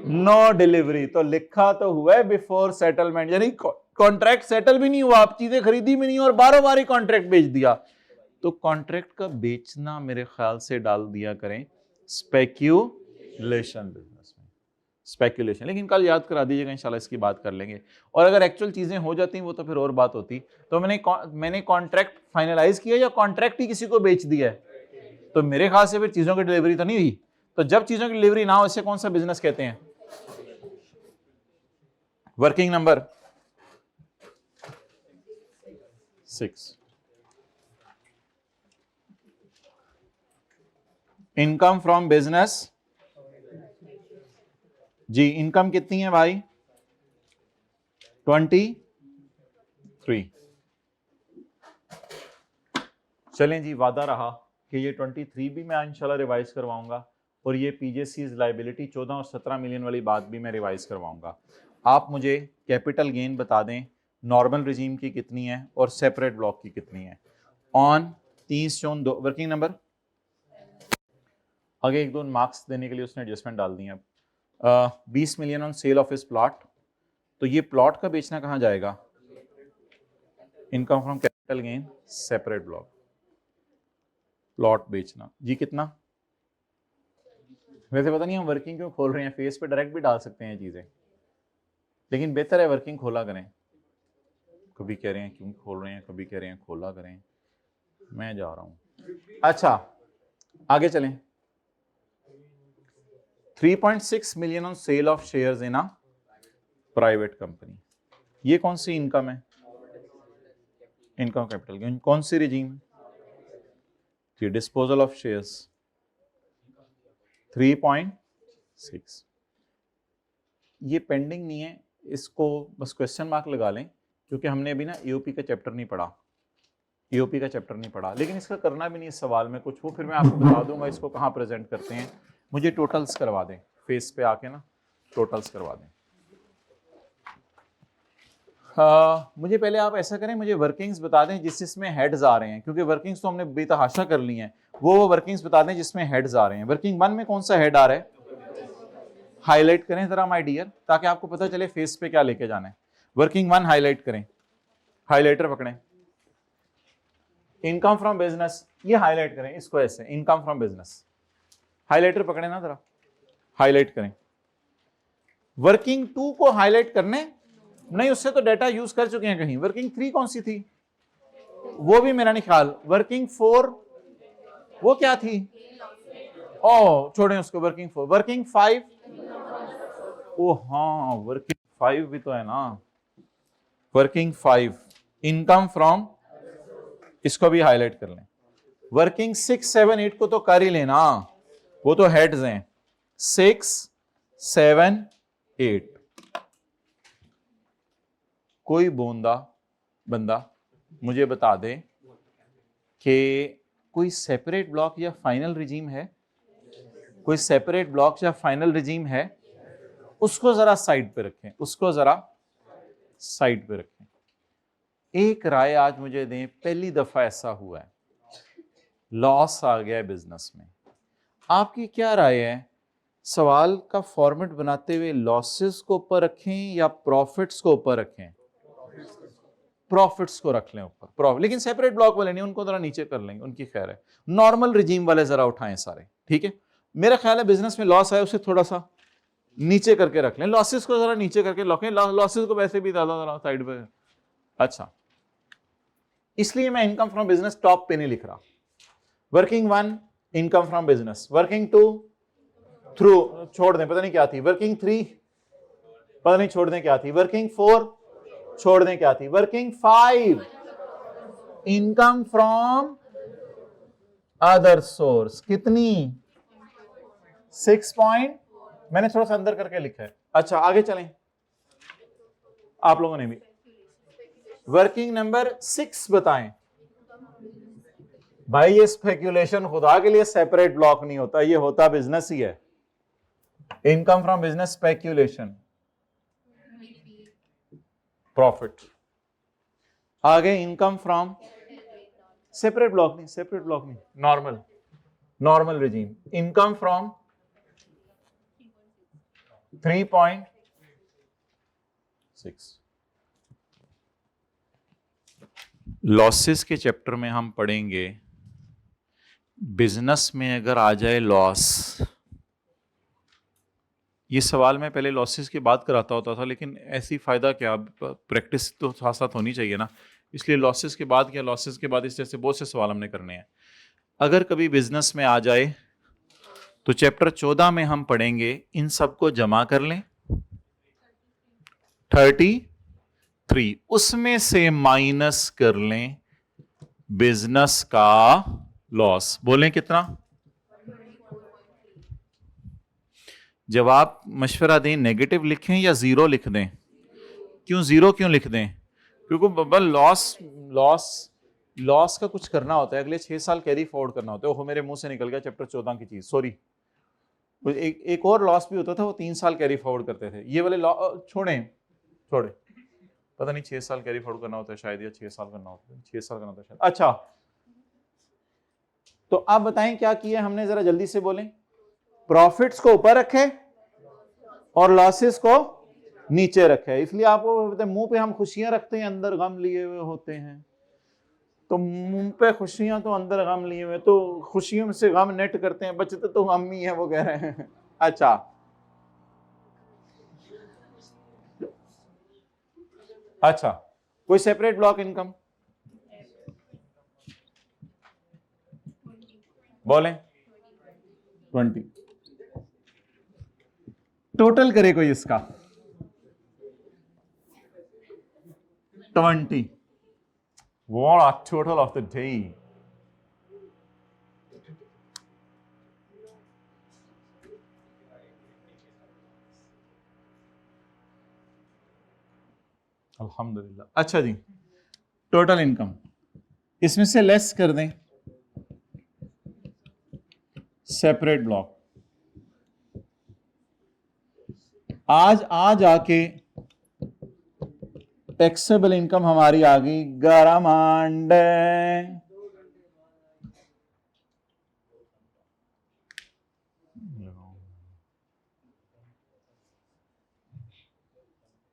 no delivery. तो लिखा तो हुआ है बिफोर सेटलमेंट, यानी कॉन्ट्रैक्ट सेटल भी नहीं हुआ, आप चीजें खरीदी भी नहीं और बारों बारी कॉन्ट्रैक्ट बेच दिया। तो कॉन्ट्रैक्ट का बेचना मेरे ख्याल से डाल दिया करें स्पेक्यूलेशन बिजनेस में, स्पेक्यूलेशन। लेकिन कल याद करा दीजिएगा, इंशाल्लाह इसकी बात कर लेंगे। और अगर एक्चुअल चीजें हो जाती वो तो फिर और बात होती। तो मैंने कॉन्ट्रैक्ट फाइनलाइज किया या कॉन्ट्रैक्ट ही किसी को बेच दिया है, तो मेरे ख्याल से फिर चीजों की डिलीवरी तो नहीं हुई। तो जब चीजों की डिलीवरी ना हो, इसे कौन सा बिजनेस कहते हैं? Working number 6। Income from business जी, इनकम कितनी है भाई? 23। चलें जी, वादा रहा कि ये 23 भी मैं इंशाल्लाह रिवाइज करवाऊंगा, और ये पीजेसीज लाइबिलिटी 14 और 17 मिलियन वाली बात भी मैं रिवाइज करवाऊंगा। आप मुझे कैपिटल गेन बता दें, नॉर्मल रिजीम की कितनी है और सेपरेट ब्लॉक की कितनी है। ऑन 30 जून 2 वर्किंग नंबर, आगे 1-2 मार्क्स देने के लिए उसने एडजस्टमेंट डाल दी है। 20 मिलियन ऑन सेल ऑफ इस प्लॉट। तो ये प्लॉट का बेचना कहाँ जाएगा? Income from capital gain separate block. Plot बेचना जी कितना? वैसे पता नहीं हम वर्किंग क्यों खोल रहे हैं, फेस पे डायरेक्ट भी डाल सकते हैं चीजें, लेकिन बेहतर है वर्किंग खोला करें। कभी कह रहे हैं क्यों खोल रहे हैं, कभी कह रहे हैं खोला करें, मैं जा रहा हूं। अच्छा आगे चलें। 3.6 million on sale of shares in a private company. ये कौन सी इनकम है? Income capital gain. कौन सी रिजीम? Disposal of shares 3.6। ये पेंडिंग नहीं है, इसको बस क्वेश्चन मार्क लगा लें, क्योंकि हमने अभी ना ईओपी का चैप्टर नहीं पढ़ा। ईओपी का चैप्टर नहीं पढ़ा, लेकिन इसका करना भी नहीं इस सवाल में कुछ, वो फिर मैं आपको बता दूंगा इसको कहाँ प्रेजेंट करते हैं। मुझे टोटल्स करवा दें, फेस पे आके ना टोटल्स करवा दें। मुझे पहले आप ऐसा करें, मुझे वर्किंग्स बता दें जिसमें हेड्स आ रहे हैं, क्योंकि वर्किंग्स तो हमने बेतहाशा कर ली हैं, वो वर्किंग्स बता दें जिसमें हेड्स आ रहे हैं। वर्किंग 1 में कौन सा हेड आ रहा है, हाईलाइट करें जरा माय डियर, ताकि आपको पता चले फेस पे क्या लेके जाना है। वर्किंग 1 हाईलाइट करें, हाईलाइटर पकड़ें। इनकम फ्रॉम बिजनेस, ये हाईलाइट करें इसको ऐसे, इनकम फ्रॉम बिजनेस, हाईलाइटर पकड़े ना जरा, हाईलाइट करें। वर्किंग 2 को हाईलाइट करने नहीं, उससे तो डाटा यूज कर चुके हैं कहीं। वर्किंग 3 कौन सी थी, वो भी मेरा नहीं ख्याल। वर्किंग 4 वो क्या थी, ओ छोड़ें उसको। वर्किंग 4, वर्किंग 5, ओ हाँ वर्किंग 5 भी तो है ना। वर्किंग 5 इनकम फ्रॉम, इसको भी हाईलाइट कर लें। वर्किंग 6, 7, 8 को तो कर ही लेना, वो तो हेड्स हैं। 6, 7, 8। कोई बंदा मुझे बता दे कि कोई सेपरेट ब्लॉक या फाइनल रिजीम है, कोई सेपरेट ब्लॉक या फाइनल रिजीम है, उसको जरा साइड पे रखें, उसको जरा साइड पे रखें। एक राय आज मुझे दें, पहली दफा ऐसा हुआ है लॉस आ गया है बिजनेस में, आपकी क्या राय है? सवाल का फॉर्मेट बनाते हुए लॉसेस को ऊपर रखें या प्रॉफिट्स को ऊपर रखें? प्रॉफिट्स को रख लें ऊपर, लेकिन सेपरेट ब्लॉक वाले नहीं, उनको जरा नीचे कर लेंगे, उनकी खैर है। नॉर्मल रिजीम वाले जरा उठाएं सारे, ठीक है। मेरा ख्याल है बिजनेस में लॉस आया उसे थोड़ा सा नीचे करके रख लें, लॉसेस को जरा नीचे करके रखें, लॉसेस को वैसे भी ज्यादा जरा साइड पे। अच्छा, इसलिए मैं इनकम फ्रॉम बिजनेस टॉप पे नहीं लिख रहा। Working 1 income from business, working 2 through छोड़ दें, पता नहीं क्या थी। वर्किंग 3 पता नहीं छोड़ दें क्या थी। वर्किंग 4 छोड़ दें क्या थी। Working 5 income from other source, कितनी? 6 पॉइंट, मैंने थोड़ा सा अंदर करके लिखा है। अच्छा आगे चलें, आप लोगों ने भी वर्किंग नंबर 6 बताएं। भाई ये स्पेक्यूलेशन खुदा के लिए सेपरेट ब्लॉक नहीं होता, ये होता बिजनेस ही है। Income from business, speculation, profit. आगे इनकम फ्रॉम, सेपरेट ब्लॉक नहीं, सेपरेट ब्लॉक नहीं, normal regime. Income from 3.6। Losses के चैप्टर में हम पढ़ेंगे बिजनेस में अगर आ जाए लॉस, ये सवाल मैं पहले लॉसेस की बात कराता होता था, लेकिन ऐसी फायदा क्या, प्रैक्टिस तो साथ साथ होनी चाहिए ना, इसलिए लॉसेस के बाद क्या, लॉसेस के बाद इस तरह से बहुत से सवाल हमने करने हैं। अगर कभी बिजनेस में आ जाए तो चैप्टर 14 में हम पढ़ेंगे, इन सबको जमा कर लें 33, उसमें से माइनस कर लें बिजनेस का लॉस। बोलें कितना? जब आप मशवरा दें नेगेटिव लिखें या जीरो लिख दें? क्यों जीरो क्यों लिख दें? क्योंकि बबल लॉस का कुछ करना होता है, अगले 6 साल कैरी फॉरवर्ड करना होता है। वो मेरे मुंह से निकल गया चैप्टर 14 की चीज, सॉरी। एक और लॉस भी होता था, वो 3 साल कैरी फॉरवर्ड करते थे। ये वाले छोड़े, पता नहीं 6 साल कैरी फॉरवर्ड करना होता है शायद, या 6 साल करना होता है, 6 साल करना होता है शायद। अच्छा, तो आप बताएं क्या किया हमने, जरा जल्दी से बोलें। प्रॉफिट्स को ऊपर रखे और लॉसेस को नीचे रखे। इसलिए आपको मुंह पे हम खुशियां रखते हैं, अंदर गम लिए हुए होते हैं। तो मुंह पे खुशियां तो अंदर गम लिए हुए, तो खुशियों में से गम नेट करते हैं, बचते तो हम ही है, वो कह रहे हैं। अच्छा, कोई सेपरेट ब्लॉक इनकम बोलें? 20। टोटल करे कोई इसका 20। What a total of the day. अल्हम्दुलिल्लाह। अच्छा जी, टोटल इनकम इसमें से लेस कर दें, सेपरेट ब्लॉक। आज आके टैक्सेबल इनकम हमारी आ गई 11 मांडे।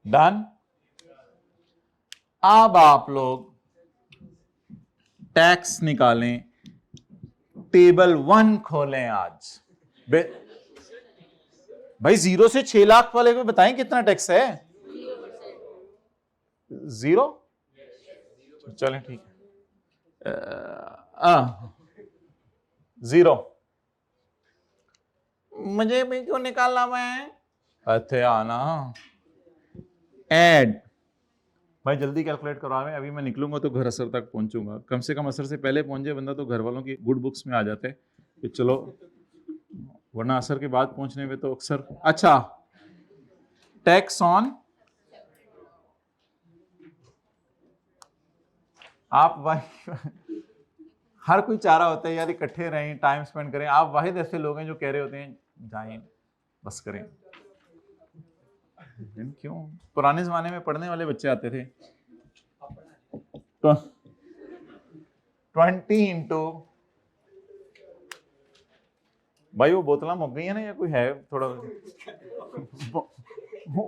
डन। अब आप लोग टैक्स निकालें, टेबल 1 खोलें आज। भाई 0 से 6 लाख वाले को बताएं कितना टैक्स है? 0। चलें ठीक है, 0। मुझे भी क्यों निकालना है? अच्छे आना ऐड। भाई जल्दी कैलकुलेट करवाएं, अभी मैं निकलूंगा तो घर असर तक पहुंचूंगा। कम से कम असर से पहले पहुंच जाए बंदा तो घर वालों की गुड बुक्स में आ जाते कि चलो, वरना असर के बाद पहुंचने में तो अक्सर। अच्छा, टैक्स ऑन, आप भाई हर कोई चाह रहा होता है यार इकट्ठे रहें, टाइम स्पेंड करें। आप वाहिद ऐसे लोग हैं जो कह रहे होते हैं जाएं बस करें। क्यों? पुराने जमाने में पढ़ने वाले बच्चे आते थे। 20 इंटू, भाई वो बोतल मुक गई है ना, या कोई है थोड़ा?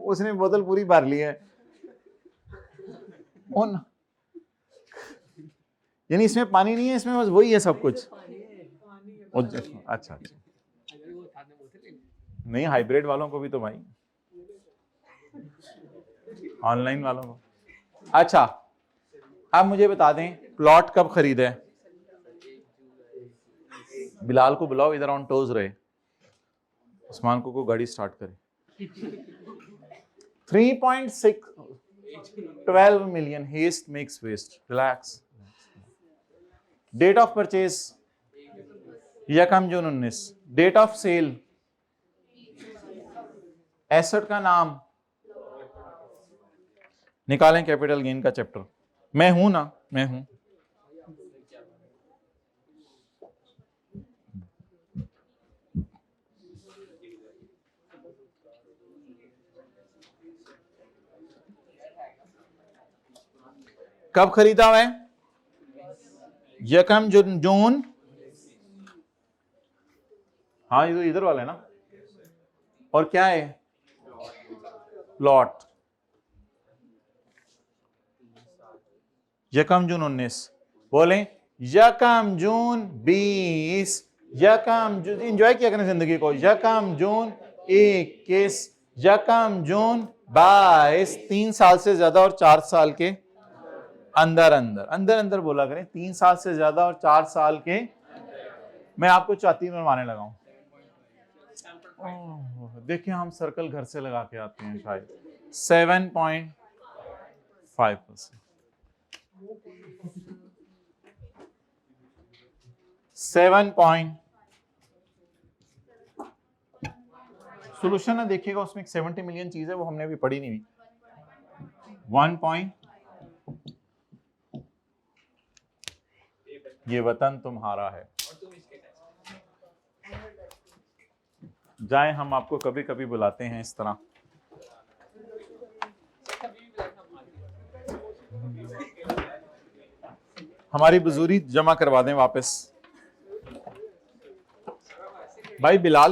उसने बोतल पूरी भर ली है। यानी इसमें पानी नहीं है, इसमें बस वही है सब कुछ। अच्छा, नहीं हाइब्रिड वालों को भी तो भाई, ऑनलाइन वालों को। अच्छा, अब मुझे बता दें प्लॉट कब खरीदा है? बिलाल को बुलाओ इधर, ऑन टोज रहे। उस्मान को गाड़ी स्टार्ट करे। 3.6 12 million, haste makes waste, relax। Date of purchase 1 June 19। Date of sale, asset का नाम निकालें, कैपिटल गेन का चैप्टर। मैं हूं ना, मैं हूं। कब खरीदा हुआ है? 1 जून। हाँ ये तो इधर वाला है ना। और क्या है? Plot 1 June 19। बोले 1 जून 20, 1 जून, एंजॉय किया करें जिंदगी को। 1 जून 21, 1 जून 22, 3 साल से ज्यादा और 4 साल के अंदर अंदर, अंदर अंदर बोला करें। 3 साल से ज्यादा और 4 साल के। मैं आपको 34 बनवाने लगा हूं। देखिए हम सर्कल घर से लगा के आते हैं शायद। 7.5%। 7 पॉइंट सोल्यूशन है, देखिएगा उसमें 70 मिलियन चीज है, वो हमने अभी पढ़ी नहीं हुई। 1 पॉइंट, ये वतन तुम्हारा है। जाएं, हम आपको कभी कभी बुलाते हैं इस तरह। हमारी बुजूरी जमा करवा दें वापस। भाई बिलाल